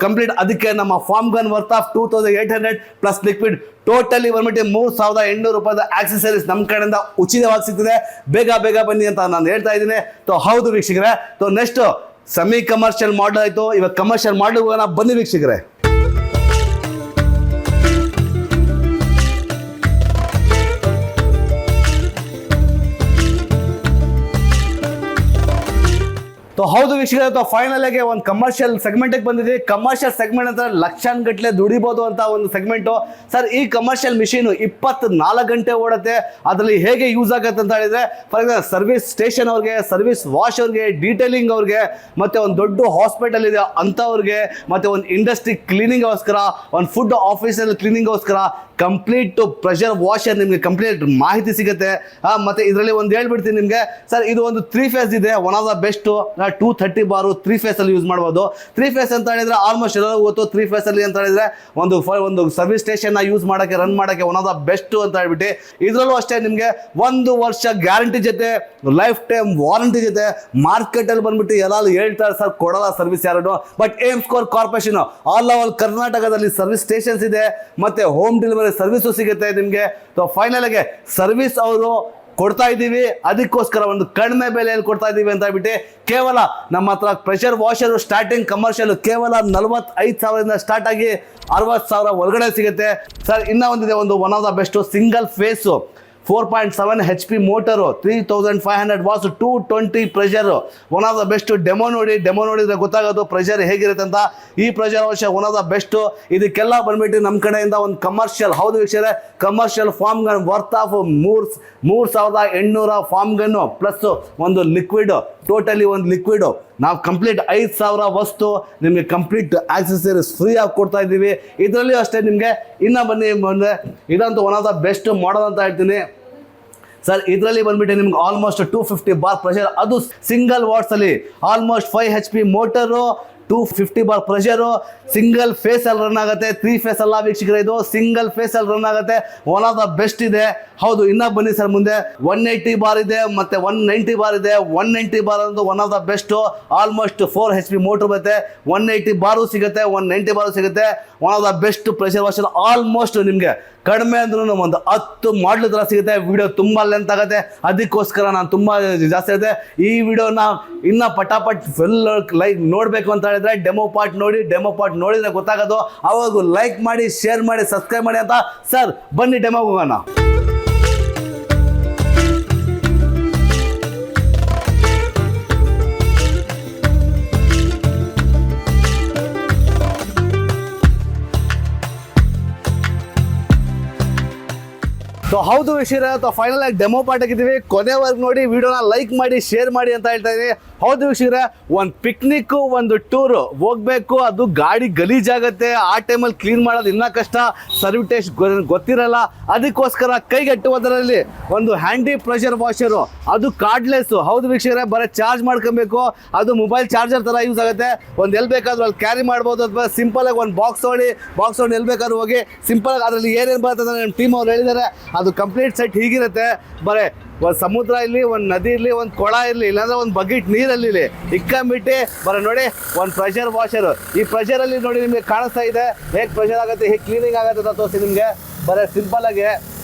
ಕಂಪ್ಲೀಟ್ ಅದಕ್ಕೆ ನಮ್ಮ foam gun worth of 2800 plus liquid totally ಬಂದ್ಬಿಟ್ಟು 3,800 ರೂಪಾಯಿ ಆಕ್ಸೆಸರೀಸ್ ನಮ್ಮ ಕಡೆಯಿಂದ ಉಚಿತವಾಗಿ ಸಿಗ್ತದೆ. ಬೇಗ ಬೇಗ ಬನ್ನಿ ಅಂತ ನಾನು ಹೇಳ್ತಾ ಇದ್ದೀನಿ. ಹೌದು ವೀಕ್ಷಕರೇ, ನೆಕ್ಸ್ಟ್ ಸೆಮಿ ಕಮರ್ಷಿಯಲ್ ಮಾಡಲ್ ಆಯ್ತು, ಇವಾಗ ಕಮರ್ಷಿಯಲ್ ಮಾಡಲ್ ಹೋಗೋಣ ಬನ್ನಿ ವೀಕ್ಷಕರೇ. ಹೌದು ವೀಕ್ಷಕರೇ, ಫೈನಲ್ ಆಗಿ ಒಂದು ಕಮರ್ಷಿಯಲ್ ಸೆಗ್ಮೆಂಟ್ ಬಂದಿದೆ. ಕಮರ್ಷಿಯಲ್ ಸೆಗ್ಮೆಂಟ್ ಅಂತ ಲಕ್ಷಾನ್ಗಟ್ಲೆ ದುಡಿಬಹುದು ಅಂತ ಒಂದು ಸೆಗ್ಮೆಂಟು. ಸರ್, ಈ ಕಮರ್ಷಿಯಲ್ ಮಿಷಿನ್ 24 ಗಂಟೆ ಓಡುತ್ತೆ. ಅದರಲ್ಲಿ ಹೇಗೆ ಯೂಸ್ ಆಗುತ್ತೆ ಅಂತ ಹೇಳಿದ್ರೆ, ಫಾರ್ ಎಕ್ಸಾಂಪಲ್ ಸರ್ವಿಸ್ ಸ್ಟೇಷನ್ ಅವ್ರಿಗೆ, ಸರ್ವಿಸ್ ವಾಶ್ ಅವ್ರಿಗೆ, ಡೀಟೇಲಿಂಗ್ ಅವ್ರಿಗೆ, ಮತ್ತೆ ಒಂದು ದೊಡ್ಡ ಹಾಸ್ಪಿಟಲ್ ಇದೆ ಅಂಥವ್ರಿಗೆ, ಮತ್ತೆ ಒಂದು ಇಂಡಸ್ಟ್ರಿ ಕ್ಲೀನಿಂಗ್ಗೋಸ್ಕರ, ಒಂದು ಫುಡ್ ಆಫೀಸಲ್ಲಿ ಕ್ಲೀನಿಂಗ್ಗೋಸ್ಕರ ಕಂಪ್ಲೀಟ್ ಪ್ರೆಷರ್ ವಾಷರ್ ನಿಮಗೆ ಕಂಪ್ಲೀಟ್ ಮಾಹಿತಿ ಸಿಗುತ್ತೆ. ಮತ್ತೆ ಇದರಲ್ಲಿ ಒಂದು ಹೇಳ್ಬಿಡ್ತೀನಿ ನಿಮಗೆ ಸರ್, ಇದು ಒಂದು 3 ಫೇಸ್ ಇದೆ. One of the best 230 bar 3 phase ಅಲ್ಲಿ ಯೂಸ್ ಮಾಡ್ಬೋದು. 3 ಫೇಸ್ ಅಂತ ಹೇಳಿದ್ರೆ ಆಲ್ಮೋಸ್ಟ್ ಎಲ್ಲರಿಗೂ ಗೊತ್ತು. 3 ಫೇಸ್ ಅಲ್ಲಿ ಅಂತ ಹೇಳಿದ್ರೆ ಒಂದು ಸರ್ವಿಸ್ ಸ್ಟೇಷನ್ ಯೂಸ್ ಮಾಡಕ್ಕೆ, ರನ್ ಮಾಡಕ್ಕೆ ಒನ್ ಆಫ್ ದ ಬೆಸ್ಟ್ ಅಂತ ಹೇಳ್ಬಿಟ್ಟು, ಇದರಲ್ಲೂ ಅಷ್ಟೇ ನಿಮಗೆ 1 ವರ್ಷ ಗ್ಯಾರಂಟಿ ಜೊತೆ, ಲೈಫ್ ಟೈಮ್ ವಾರಂಟಿ ಜೊತೆ. ಮಾರ್ಕೆಟ್ ಅಲ್ಲಿ ಬಂದ್ಬಿಟ್ಟು ಎಲ್ಲರೂ ಹೇಳ್ತಾರೆ ಸರ್ ಕೊಡಲ್ಲ ಸರ್ವಿಸ್ ಯಾರು, ಬಟ್ ಏಮ್ಸ್ಕೋರ್ ಕಾರ್ಪೊರೇಷನ್ ಆಲ್ ಓವರ್ ಕರ್ನಾಟಕದಲ್ಲಿ ಸರ್ವಿಸ್ ಸ್ಟೇಷನ್ಸ್ ಇದೆ, ಮತ್ತೆ ಹೋಮ್ ಡೆಲಿವರಿ ಸರ್ವಿಸು ಸಿಗುತ್ತೆ ನಿಮಗೆ. ಫೈನಲ್ ಆಗಿ ಸರ್ವಿಸ್ ಅವರು ಕೊಡ್ತಾ ಇದ್ದೀವಿ, ಅದಕ್ಕೋಸ್ಕರ ಒಂದು ಕಡಿಮೆ ಬೆಲೆಯಲ್ಲಿ ಕೊಡ್ತಾ ಇದ್ದೀವಿ ಅಂತ ಹೇಳ್ಬಿಟ್ಟು ಕೇವಲ ನಮ್ಮ ಹತ್ರ ಪ್ರೆಷರ್ ವಾಷರ್ ಸ್ಟಾರ್ಟಿಂಗ್ ಕಮರ್ಷಿಯಲ್ ಕೇವಲ 45,000 ಸ್ಟಾರ್ಟ್ ಆಗಿ 60,000 ಒಳಗಡೆ ಸಿಗುತ್ತೆ ಸರ್. ಇನ್ನೂ ಒಂದಿದೆ, one of the best single phase 4.7 HP motor, 3500 watts, 220 pressure. One of the best. Demo ನೋಡಿದ್ರೆ ಗೊತ್ತಾಗೋದು ಪ್ರೆಷರ್ ಹೇಗಿರುತ್ತೆ ಅಂತ. ಈ pressure wash one of the best. ಇದಕ್ಕೆಲ್ಲ ಬಂದ್ಬಿಟ್ಟು ನಮ್ಮ ಕಡೆಯಿಂದ ಒಂದು ಕಮರ್ಷಿಯಲ್, ಹೌದು ವೀಕ್ಷಕರೇ, commercial foam gun worth of 3,800 foam gun plus ಒಂದು ಲಿಕ್ವಿಡ್, ಟೋಟಲಿ ಒಂದು ಲಿಕ್ವಿಡ್ ನಾವು ಕಂಪ್ಲೀಟ್ 5,000 ವಸ್ತು ನಿಮಗೆ ಕಂಪ್ಲೀಟ್ ಆಕ್ಸೆಸರೀಸ್ ಫ್ರೀ ಆಗಿ ಕೊಡ್ತಾ ಇದ್ದೀವಿ. ಇದರಲ್ಲಿ ಅಷ್ಟೇ ನಿಮಗೆ ಇನ್ನೂ ಬನ್ನಿ ಇದಂತೂ ಒನ್ ಆಫ್ ದ ಬೆಸ್ಟ್ ಮಾಡಲ್ ಅಂತ ಹೇಳ್ತೀನಿ ಸರ್. ಇದರಲ್ಲಿ ಬಂದ್ಬಿಟ್ಟು ನಿಮ್ಗೆ ಆಲ್ಮೋಸ್ಟ್ 250 ಬಾರ್ ಪ್ರೆಷರ್, ಅದು ಸಿಂಗಲ್ ವಾಟ್ಸ್ ಅಲ್ಲಿ almost 5 HP motor, 250 bar pressure, single phase ಅಲ್ಲಿ ರನ್ ಆಗುತ್ತೆ. 3 ಫೇಸ್ ಅಲ್ಲ ವೀಕ್ಷಕರೇ, ಇದು ಸಿಂಗಲ್ ಫೇಸ್ ಅಲ್ಲಿ ರನ್ ಆಗುತ್ತೆ. ಒನ್ ಆಫ್ ದ ಬೆಸ್ಟ್ ಇದೆ. ಹೌದು, ಇನ್ನ ಬನ್ನಿ ಸರ್ ಮುಂದೆ. 180 ಬಾರ್ ಇದೆ, ಮತ್ತೆ 190 ಬಾರ್ ಇದೆ. 190 ಬಾರ್ ಅಂದ್ರೆ one of the best. Almost 4 HP motor ಬರುತ್ತೆ. 180 ಬಾರು ಸಿಗುತ್ತೆ, 190 ಬಾರು ಸಿಗುತ್ತೆ. One of the best pressure washer. Almost ನಿಮಗೆ ಕಡಿಮೆ ಅಂದ್ರೂ ಒಂದು 10 ಮಾಡಲ್ ಥರ ಸಿಗುತ್ತೆ. ವಿಡಿಯೋ ತುಂಬ ಲೆಂತ್ ಆಗುತ್ತೆ, ಅದಕ್ಕೋಸ್ಕರ ನಾನು ತುಂಬ ಜಾಸ್ತಿ ಆಗುತ್ತೆ. ಈ ವಿಡಿಯೋನ ಇನ್ನು ಪಟಾಪಟ್ ಫುಲ್ ಲೈಕ್ ನೋಡಬೇಕು ಅಂತ ಹೇಳಿದ್ರೆ ಡೆಮೋ ಪಾರ್ಟ್ ನೋಡಿದ್ರೆ ಗೊತ್ತಾಗೋದು. ಅವಾಗ ಲೈಕ್ ಮಾಡಿ, ಶೇರ್ ಮಾಡಿ, ಸಬ್ಸ್ಕ್ರೈಬ್ ಮಾಡಿ ಅಂತ. ಸರ್ ಬನ್ನಿ ಡೆಮೋಗೆ ಹೋಗೋಣ. ಹೌದು ವೀಕ್ಷಕರೇ, ಫೈನಲ್ ಆಗಿ ಡೆಮೋ ಪಾರ್ಟ್ ಆಗಿದ್ದೀವಿ. ಕೊನೆವರೆಗೂ ನೋಡಿ, ವಿಡಿಯೋನ ಲೈಕ್ ಮಾಡಿ, ಶೇರ್ ಮಾಡಿ ಅಂತ ಹೇಳ್ತಾ ಇದ್ದೀನಿ. ಹೌದು ವೀಕ್ಷಕರೇ, ಒಂದು ಪಿಕ್ನಿಕ್, ಒಂದು ಟೂರ್ ಹೋಗ್ಬೇಕು, ಅದು ಗಾಡಿ ಗಲೀಜಾಗತ್ತೆ. ಆ ಟೈಮಲ್ಲಿ ಕ್ಲೀನ್ ಮಾಡೋದು ಇನ್ನೂ ಕಷ್ಟ, ಸರ್ವಿಸ್ ಟೆಸ್ಟ್ ಗೊತ್ತಿರಲ್ಲ. ಅದಕ್ಕೋಸ್ಕರ ಕೈಗೆಟ್ಟುವುದರಲ್ಲಿ ಒಂದು ಹ್ಯಾಂಡಿ ಪ್ರೆಷರ್ ವಾಷರು, ಅದು ಕಾರ್ಡ್ಲೆಸ್ಸು. ಹೌದು ವೀಕ್ಷಕರೇ, ಬರೀ ಚಾರ್ಜ್ ಮಾಡ್ಕೊಬೇಕು. ಅದು ಮೊಬೈಲ್ ಚಾರ್ಜರ್ ಥರ ಯೂಸ್ ಆಗುತ್ತೆ. ಒಂದು ಎಲ್ಲಿ ಬೇಕಾದ್ರೂ ಅಲ್ಲಿ ಕ್ಯಾರಿ ಮಾಡ್ಬೋದು, ಅಥವಾ ಸಿಂಪಲಾಗಿ ಒಂದು ಬಾಕ್ಸ್ ತೊಗೊಂಡು ಎಲ್ಲಿ ಬೇಕಾದ್ರೂ ಹೋಗಿ ಸಿಂಪಲಾಗಿ ಅದರಲ್ಲಿ ಏನೇನು ಬರುತ್ತೆ ಅಂತ ನಮ್ಮ ಟೀಮ್ ಅವ್ರು ಹೇಳಿದ್ದಾರೆ. ಅದು ಕಂಪ್ಲೀಟ್ ಸೆಟ್ ಹೀಗಿರುತ್ತೆ. ಬರೀ ಒಂದು ಸಮುದ್ರ ಇರಲಿ, ಒಂದು ನದಿ ಇರಲಿ, ಒಂದು ಕೊಳ ಇರಲಿ, ಇಲ್ಲಾಂದ್ರೆ ಒಂದು ಬಕೆಟ್ ನೀರಲ್ಲಿ ಇಕ್ಕಂಬಿಟ್ಟು ಬರೀ ನೋಡಿ ಒಂದು ಪ್ರೆಷರ್ ವಾಷರು. ಈ ಪ್ರೆಷರಲ್ಲಿ ನೋಡಿ ನಿಮಗೆ ಕಾಣಿಸ್ತಾ ಇದೆ ಹೇಗೆ ಪ್ರೆಷರ್ ಆಗುತ್ತೆ, ಹೇಗೆ ಕ್ಲೀನಿಂಗ್ ಆಗುತ್ತೆ ಅಂತ ತೋರಿಸಿ ನಿಮಗೆ. ಬರೀ ಸಿಂಪಲಾಗಿ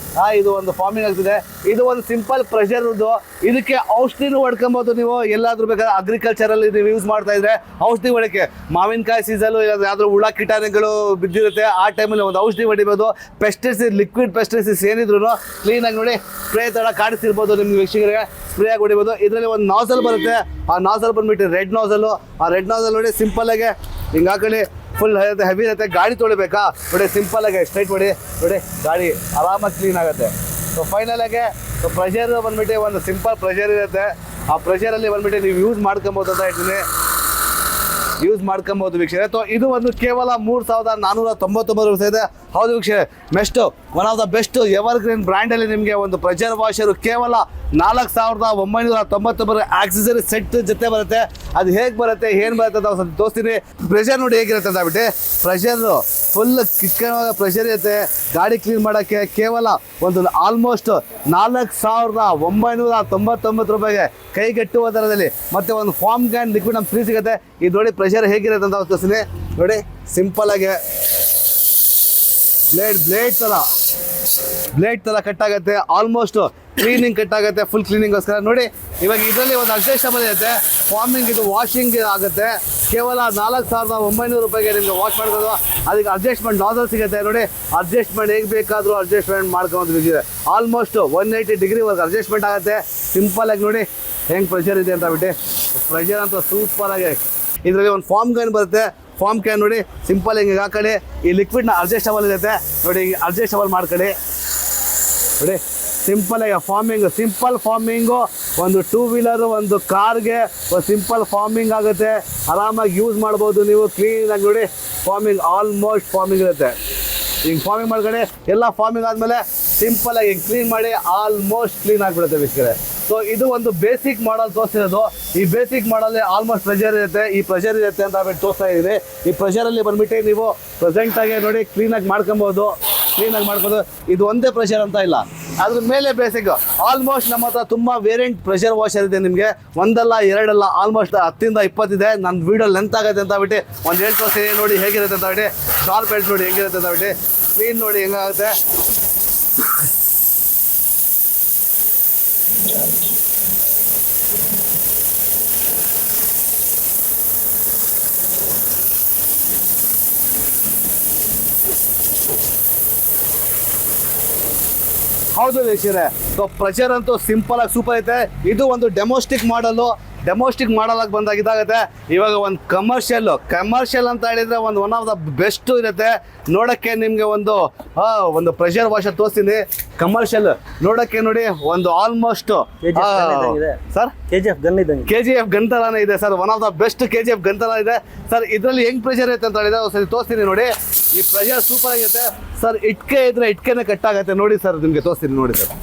ಇದು ಒಂದು ಫಾರ್ಮಿಂಗ್ ಆಗ್ತಿದೆ. ಇದು ಒಂದು ಸಿಂಪಲ್ ಪ್ರೆಷರ್ದು. ಇದಕ್ಕೆ ಔಷಧಿನೂ ಹೊಡ್ಕೊಬೋದು ನೀವು. ಎಲ್ಲಾದ್ರೂ ಬೇಕಾದ್ರೆ ಅಗ್ರಿಕಲ್ಚರಲ್ಲಿ ನೀವು ಯೂಸ್ ಮಾಡ್ತಾ ಇದ್ರೆ ಔಷಧಿ ಹೊಡಕ್ಕೆ, ಮಾವಿನಕಾಯಿ ಸೀಸನ್ನು ಯಾವ್ದಾದ್ರು ಹುಳ ಕೀಟಾಣುಗಳು ಬಿದ್ದಿರುತ್ತೆ, ಆ ಟೈಮಲ್ಲಿ ಒಂದು ಔಷಧಿ ಹೊಡಿಬೋದು. ಪೆಸ್ಟಿಸೈಡ್, ಲಿಕ್ವಿಡ್ ಪೆಸ್ಟಿಸೈಡ್ಸ್ ಏನಿದ್ರು ಕ್ಲೀನಾಗಿ ನೋಡಿ ಸ್ಪ್ರೇ ಥರ ಕಾಣಿಸ್ತಿರ್ಬೋದು ನಿಮ್ಗೆ ವೀಕ್ಷಕರಿಗೆ. ಸ್ಪ್ರೇ ಆಗಿ ಹೊಡಿಬೋದು. ಇದರಲ್ಲಿ ಒಂದು ನಾಸಲ್ ಬರುತ್ತೆ. ಆ ನಾಸಲ್ ಬಂದ್ಬಿಟ್ಟು ರೆಡ್ ನಾಸಲ್ಲು. ಆ ರೆಡ್ ನಾಸಲ್ ನೋಡಿ ಸಿಂಪಲ್ಲಾಗೆ ಹಿಂಗೆ ಹಾಕೊಳ್ಳಿ. ಫುಲ್ ಹೆವಿ ಇರುತ್ತೆ. ಗಾಡಿ ತೊಳಿಬೇಕಾ ನೋಡಿ, ಸಿಂಪಲ್ಲಾಗಿ ಸ್ಟ್ರೈಟ್ ಮಾಡಿ ನೋಡಿ, ಗಾಡಿ ಆರಾಮಾಗಿ ಕ್ಲೀನ್ ಆಗುತ್ತೆ. ಸೊ ಫೈನಲ್ ಆಗಿ ಪ್ರೆಷರ್ ಬಂದ್ಬಿಟ್ಟು ಒಂದು ಸಿಂಪಲ್ ಪ್ರೆಷರ್ ಇರುತ್ತೆ. ಆ ಪ್ರೆಷರಲ್ಲಿ ಬಂದ್ಬಿಟ್ಟು ನೀವು ಯೂಸ್ ಮಾಡ್ಕೊಬೋದು ಅಂತ ಹೇಳ್ತೀನಿ. ಯೂಸ್ ಮಾಡ್ಕೊಬೋದು ವೀಕ್ಷಕರೇ. ಇದು ಒಂದು ಕೇವಲ 3,499 ರೂಪಾಯಿ ಇದೆ. ಹೌದು ವೀಕ್ಷಕರೇ, best, one of the best evergreen ಬ್ರ್ಯಾಂಡಲ್ಲಿ ನಿಮಗೆ ಒಂದು ಪ್ರೆಷರ್ ವಾಷರು ಕೇವಲ 4,999 ಆಕ್ಸೆಸರಿ ಸೆಟ್ ಜೊತೆ ಬರುತ್ತೆ. ಅದು ಹೇಗೆ ಬರುತ್ತೆ, ಏನು ಬರುತ್ತೆ ಅಂತ ಸ್ವಲ್ಪ ತೋರಿಸ್ತೀನಿ. ಪ್ರೆಷರ್ ನೋಡಿ ಹೇಗಿರುತ್ತೆ ಅಂತ ಬಿಟ್ಟು. ಪ್ರೆಷರು ಫುಲ್ ಕಿತ್ಕೊಳ್ಳೋ ಪ್ರೆಷರ್ ಇರುತ್ತೆ. ಗಾಡಿ ಕ್ಲೀನ್ ಮಾಡೋಕ್ಕೆ ಕೇವಲ ಒಂದು ಆಲ್ಮೋಸ್ಟ್ 4,999 ರೂಪಾಯಿಗೆ ಕೈಗೆಟ್ಟುವ ದರದಲ್ಲಿ. ಮತ್ತು ಒಂದು ಫಾರ್ಮ್ ಕ್ಯಾನ್ ಲಿಕ್ವಿಡ್ ನಮ್ಮ ಫ್ರೀ ಸಿಗುತ್ತೆ. ಇದು ನೋಡಿ ಪ್ರೆಷರ್ ಹೇಗಿರುತ್ತೆ ಅಂತ ತೋರಿಸ್ತೀನಿ ನೋಡಿ. ಸಿಂಪಲ್ಲಾಗಿ ಬ್ಲೇಡ್ ಥರ ಕಟ್ ಆಗುತ್ತೆ. ಆಲ್ಮೋಸ್ಟ್ ಕ್ಲೀನಿಂಗ್ ಕಟ್ ಆಗುತ್ತೆ, ಫುಲ್ ಕ್ಲೀನಿಂಗ್ಗೋಸ್ಕರ ನೋಡಿ. ಇವಾಗ ಇದರಲ್ಲಿ ಒಂದು ಅಡ್ಜಸ್ಟಬಲ್ ಇರುತ್ತೆ, ಫಾರ್ಮಿಂಗ್ ಇದು ವಾಷಿಂಗ್ ಆಗುತ್ತೆ. ಕೇವಲ 4,900 ರೂಪಾಯಿಗೆ ನಿಮಗೆ ವಾಶ್ ಮಾಡ್ಬೋದು. ಅದಕ್ಕೆ ಅಡ್ಜಸ್ಟ್ಮೆಂಟ್ ನಾಸಲ್ ಸಿಗುತ್ತೆ ನೋಡಿ. ಅಡ್ಜಸ್ಟ್ಮೆಂಟ್ ಹೇಗೆ ಬೇಕಾದರೂ ಅಡ್ಜಸ್ಟ್ಮೆಂಟ್ ಮಾಡ್ಕೊಂಡು ಆಲ್ಮೋಸ್ಟ್ 180 ಡಿಗ್ರಿವರೆಗೆ ಅಡ್ಜಸ್ಟ್ಮೆಂಟ್ ಆಗುತ್ತೆ. ಸಿಂಪಲಾಗಿ ನೋಡಿ ಹೆಂಗೆ ಪ್ರೆಷರ್ ಇದೆ ಅಂತ ಬಿಟ್ಟು. ಪ್ರೆಷರ್ ಅಂತ ಸೂಪರಾಗಿ. ಇದರಲ್ಲಿ ಒಂದು ಫಾರ್ಮ್ ಕ್ಯಾನ್ ಬರುತ್ತೆ. ಫಾರ್ಮ್ ಕ್ಯಾನ್ ನೋಡಿ ಸಿಂಪಲ್ ಹಿಂಗೆ ಹಾಕೊಳ್ಳಿ. ಈ ಲಿಕ್ವಿಡ್ನ ಅಡ್ಜಸ್ಟಬಲ್ ಇರುತ್ತೆ ನೋಡಿ, ಅಡ್ಜಸ್ಟಬಲ್ ಮಾಡ್ಕೊಳ್ಳಿ ನೋಡಿ. ಸಿಂಪಲಾಗಿ ಸಿಂಪಲ್ ಫಾರ್ಮಿಂಗು ಒಂದು 2 ವೀಲರು ಒಂದು ಕಾರ್ಗೆ ಒಂದು ಸಿಂಪಲ್ ಫಾರ್ಮಿಂಗ್ ಆಗುತ್ತೆ. ಆರಾಮಾಗಿ ಯೂಸ್ ಮಾಡ್ಬೋದು ನೀವು ಕ್ಲೀನಾಗಿ ನೋಡಿ. ಫಾರ್ಮಿಂಗ್ ಆಲ್ಮೋಸ್ಟ್ ಫಾರ್ಮಿಂಗ್ ಇರುತ್ತೆ. ಹಿಂಗೆ ಫಾರ್ಮಿಂಗ್ ಮಾಡ್ಕೊಳ್ಳಿ. ಎಲ್ಲ ಫಾರ್ಮಿಂಗ್ ಆದಮೇಲೆ ಸಿಂಪಲಾಗಿ ಹಿಂಗೆ ಕ್ಲೀನ್ ಮಾಡಿ ಆಲ್ಮೋಸ್ಟ್ ಕ್ಲೀನ್ ಆಗಿಬಿಡುತ್ತೆ ವೀಕ್ಷಕರೇ. ಸೊ ಇದು ಒಂದು ಬೇಸಿಕ್ ಮಾಡಲ್ ತೋರಿಸಿರೋದು. ಈ ಬೇಸಿಕ್ ಮಾಡಲ್ಲಿ ಆಲ್ಮೋಸ್ಟ್ ಪ್ರೆಷರ್ ಇರುತ್ತೆ, ಈ ಪ್ರೆಷರ್ ಇರುತ್ತೆ ಅಂತ ಬಿಟ್ಟು ತೋರಿಸ್ತಾ ಇದ್ದೀನಿ. ಈ ಪ್ರೆಷರಲ್ಲಿ ಬಂದುಬಿಟ್ಟು ನೀವು ಪ್ರೆಸೆಂಟಾಗಿ ನೋಡಿ ಕ್ಲೀನಾಗಿ ಮಾಡ್ಕೊಬೋದು. ಇದು ಒಂದೇ ಪ್ರೆಷರ್ ಅಂತ ಇಲ್ಲ, ಅದ್ರ ಮೇಲೆ ಬೇಸಿಕ್ ಆಲ್ಮೋಸ್ಟ್ ನಮ್ಮ ಹತ್ರ ತುಂಬ ವೇರಿಯಂಟ್ ಪ್ರೆಷರ್ ವಾಷರ್ ಇದೆ. ನಿಮಗೆ ಒಂದಲ್ಲ ಎರಡಲ್ಲ ಆಲ್ಮೋಸ್ಟ್ 10 ಇಂದ 20 ಇದೆ. ನನ್ನ ವೀಡಿಯೋ ಲೆಂತ್ ಆಗುತ್ತೆ ಅಂತ ಬಿಟ್ಟು ಒಂದು 7 ತೋರಿಸಿ ನೋಡಿ ಹೇಗಿರುತ್ತೆ ಅಂತ ಬಿಟ್ಟು. ಶಾರ್ಪ್ ಎಡ್ಜ್ ನೋಡಿ ಹೆಂಗಿರುತ್ತೆ ಅಂತ ಬಿಟ್ಟು. ಕ್ಲೀನ್ ನೋಡಿ ಹೆಂಗಾಗುತ್ತೆ. ಹೌದು ವೀಕ್ಷಕರೇ. ಸೊ ಪ್ರೆಷರ್ ಅಂತೂ ಸಿಂಪಲ್ ಆಗಿ ಸೂಪರ್ ಐತೆ. ಇದು ಒಂದು ಡೆಮೋಸ್ಟಿಕ್ ಮಾಡಲು. ಡೆಮೋಸ್ಟಿಕ್ ಮಾಡಲಾಗಿ ಬಂದಾಗ ಇದಾಗುತ್ತೆ. ಇವಾಗ ಒಂದು ಕಮರ್ಷಿಯಲ್ ಅಂತ ಹೇಳಿದರೆ ಒನ್ ಆಫ್ ದ ಬೆಸ್ಟ್ ಇರುತ್ತೆ ನೋಡೋಕ್ಕೆ. ನಿಮಗೆ ಒಂದು ಪ್ರೆಷರ್ ವಾಷರ್ ತೋರಿಸ್ತೀನಿ. ಕಮರ್ಷಿಯಲ್ ನೋಡೋಕ್ಕೆ ನೋಡಿ ಒಂದು ಆಲ್ಮೋಸ್ಟ್ ಸರ್ KGF ಗನ್ ಥರನೇ ಇದೆ sir. One of the best KGF gun ಥರ ಇದೆ ಸರ್. ಇದರಲ್ಲಿ ಹೆಂಗೆ ಪ್ರೆಷರ್ ಐತೆ ಅಂತ ಹೇಳಿದ್ರೆ ಸರಿ ತೋರಿಸ್ತೀನಿ ನೋಡಿ. ಈ ಪ್ರೆಷರ್ ಸೂಪರ್ ಆಗಿರುತ್ತೆ ಸರ್. ಇಟ್ಕೆ ಇದ್ರೆ ಇಟ್ಕೆನೇ ಕಟ್ ಆಗುತ್ತೆ ನೋಡಿ ಸರ್. ನಿಮಗೆ ತೋರಿಸ್ತೀನಿ ನೋಡಿ ಸರ್.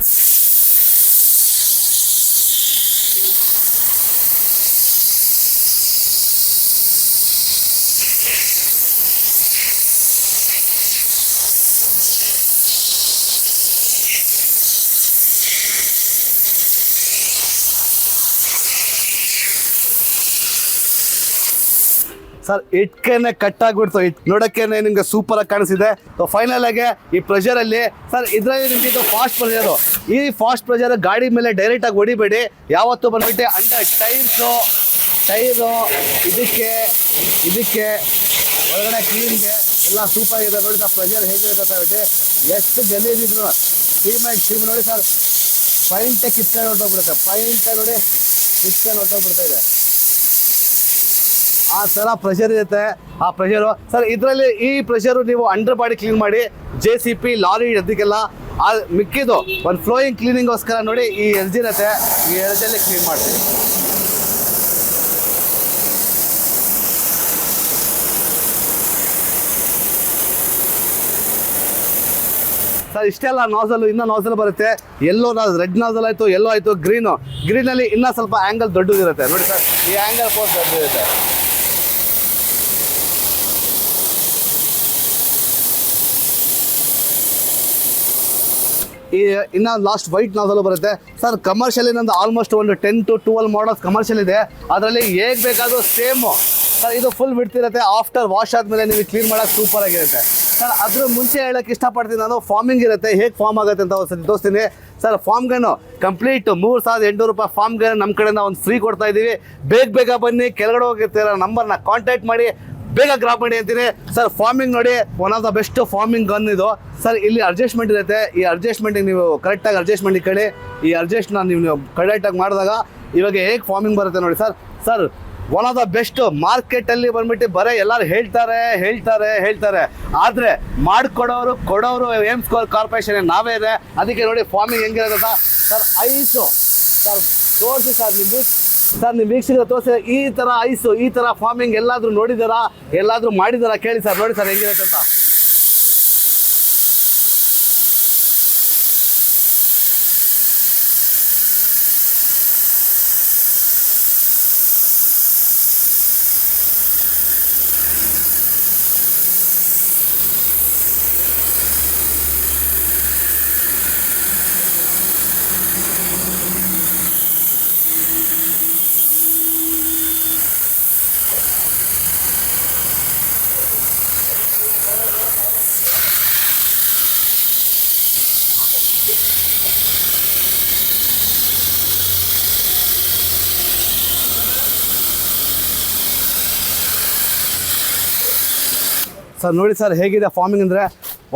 ಸರ್ ಇಟ್ಕೆನೆ ಕಟ್ ಆಗಿಬಿಡ್ತು. ನೋಡೋಕ್ಕೇನೆ ನಿಮಗೆ ಸೂಪರಾಗಿ ಕಾಣಿಸಿದೆ. ಸೊ ಫೈನಲ್ ಆಗಿ ಈ ಪ್ರೆಷರಲ್ಲಿ ಸರ್ ಇದರಲ್ಲಿ ನಿಮಗೆ ಇದು ಫಾಸ್ಟ್ ಪ್ರೆಷರು. ಈ ಫಾಸ್ಟ್ ಪ್ರೆಷರ್ ಗಾಡಿ ಮೇಲೆ ಡೈರೆಕ್ಟಾಗಿ ಹೊಡಿಬೇಡಿ. ಯಾವತ್ತೂ ಬಂದ್ಬಿಟ್ಟು ಅಂಡರ್ ಟೈರು ಇದಕ್ಕೆ ಒಳಗಡೆ ಕ್ಲೀನ್ಗೆ ಎಲ್ಲ ಸೂಪರ್ ಇದೆ ನೋಡಿ ಸರ್. ಪ್ರೆಷರ್ ಹೇಗಿರುತ್ತೆ ಅಂತ ಬಿಟ್ಟು ಎಷ್ಟು ಗಲೀಜಿದ್ರು ಸ್ಟೀಮ್ ನೋಡಿ ಸರ್. ಪೈಂಟೇ ಕಿತ್ಕೊಂಡು ಹೊರಟೋಗ್ಬಿಡುತ್ತೆ. ಪೈಂಟೇ ನೋಡಿ ಕಿತ್ಕೊಂಡು ಹೊರಟೋಗ್ಬಿಡ್ತಾ ಇದೆ. ಆ ಥರ ಪ್ರೆಷರ್ ಇರುತ್ತೆ. ಆ ಪ್ರೆಷರು ಸರ್ ಇದರಲ್ಲಿ ಈ ಪ್ರೆಷರು ನೀವು ಅಂಡರ್ ಬಾಡಿ ಕ್ಲೀನ್ ಮಾಡಿ JCP ಲಾರಿ ಅದಕ್ಕೆಲ್ಲ ಮಿಕ್ಕಿದ್ದು ಒಂದು ಫ್ಲೋಯಿಂಗ್ ಕ್ಲೀನಿಂಗೋಸ್ಕರ ನೋಡಿ ಈ ಎಡ್ಜ್ ಇರುತ್ತೆ. ಈ ಎಡ್ಜಲ್ಲಿ ಕ್ಲೀನ್ ಮಾಡ್ತೀವಿ. ಸರ್ ಇಷ್ಟೆಲ್ಲ ನಾಸಲು. ಇನ್ನೂ ನಾಸಲ್ ಬರುತ್ತೆ. ಎಲ್ಲೋ ರೆಡ್ ನಾಸಲ್ ಆಯಿತು, ಎಲ್ಲೋ ಆಯಿತು, ಗ್ರೀನಲ್ಲಿ ಇನ್ನೂ ಸ್ವಲ್ಪ ಆ್ಯಂಗಲ್ ದೊಡ್ಡದಿರುತ್ತೆ ನೋಡಿ ಸರ್. ಈ ಆ್ಯಂಗಲ್ ಪೋಸ್ಟ್ ದೊಡ್ಡದಿರುತ್ತೆ. ಇನ್ನು ಲಾಸ್ಟ್ ವೈಟ್ ನಾಸಲು ಬರುತ್ತೆ ಸರ್. ಕಮರ್ಷಿಯಲ್ ಇನ್ನೊಂದು ಆಲ್ಮೋಸ್ಟ್ ಒಂದು 10 to 12 ಮಾಡಲ್ಸ್ ಕಮರ್ಷಿಯಲ್ ಇದೆ. ಅದರಲ್ಲಿ ಹೇಗೆ ಬೇಕಾದರೂ ಸೇಮು ಸರ್. ಇದು ಫುಲ್ ಬಿಡ್ತಿರುತ್ತೆ. ಆಫ್ಟರ್ ವಾಶ್ ಆದಮೇಲೆ ನೀವು ಕ್ಲೀನ್ ಮಾಡೋಕೆ ಸೂಪರ್ ಆಗಿರುತ್ತೆ ಸರ್. ಅದ್ರ ಮುಂಚೆ ಹೇಳೋಕ್ಕೆ ಇಷ್ಟಪಡ್ತೀನಿ ನಾನು. ಫಾರ್ಮಿಂಗ್ ಇರುತ್ತೆ, ಹೇಗೆ ಫಾರ್ಮ್ ಆಗುತ್ತೆ ಅಂತ ಒಂದು ತೋರಿಸ್ತೀನಿ ಸರ್. ಫಾರ್ಮ್ ಗನ್ನು ಕಂಪ್ಲೀಟ್ 3,800 ರೂಪಾಯಿ ಫಾರ್ಮ್ ಗನ್ ನಮ್ಮ ಕಡೆಯಿಂದ ಒಂದು ಫ್ರೀ ಕೊಡ್ತಾ ಇದ್ದೀವಿ. ಬೇಗ ಬನ್ನಿ. ಕೆಳಗಡೆ ಹೋಗಿರ್ತೀರ ನಂಬರ್ನ ಕಾಂಟ್ಯಾಕ್ಟ್ ಮಾಡಿ ಬೇಗ ಗ್ರಾಪ್ ಮಾಡಿ ಅಂತೀನಿ ಸರ್. ಫಾರ್ಮಿಂಗ್ ನೋಡಿ one of the best farming gun ಇದು ಸರ್. ಇಲ್ಲಿ ಅಡ್ಜಸ್ಟ್ಮೆಂಟ್ ಇರುತ್ತೆ. ಈ ಅಡ್ಜಸ್ಟ್ಮೆಂಟಿಗೆ ನೀವು ಕರೆಕ್ಟಾಗಿ ಅಡ್ಜಸ್ಟ್ಮೆಂಟ್ ಇಟ್ಕೊಳ್ಳಿ. ಈ ಅಡ್ಜಸ್ಟ್ನ ನೀವು ಕರೆಕ್ಟಾಗಿ ಮಾಡಿದಾಗ ಇವಾಗ ಹೇಗೆ ಫಾರ್ಮಿಂಗ್ ಬರುತ್ತೆ ನೋಡಿ sir. One of the best ಮಾರ್ಕೆಟಲ್ಲಿ ಬಂದ್ಬಿಟ್ಟು ಬರೀ ಎಲ್ಲರೂ ಹೇಳ್ತಾರೆ ಆದರೆ ಕೊಡೋರು ಏಮ್ಸ್ಕೋರ್ ಕಾರ್ಪೊರೇಷನ್ ನಾವೇ ಇದೆ. ಅದಕ್ಕೆ ನೋಡಿ ಫಾರ್ಮಿಂಗ್ ಹೆಂಗಿರುತ್ತೆ ಸರ್. ಐಸು ಸರ್ ತೋರಿಸಿ ಸರ್ ನೀವು ವೀಕ್ಷಕರ ತೋರಿಸಿ. ಈ ಥರ ಐಸು, ಈ ಥರ ಫಾರ್ಮಿಂಗ್ ಎಲ್ಲಾದರೂ ನೋಡಿದಾರಾ, ಎಲ್ಲಾದರೂ ಮಾಡಿದಾರಾ ಕೇಳಿ ಸರ್. ನೋಡಿ ಸರ್ ಹೆಂಗಿರುತ್ತೆ ಅಂತ. ಸರ್ ನೋಡಿ ಸರ್ ಹೇಗಿದೆ ಫಾರ್ಮಿಂಗ್ ಅಂದರೆ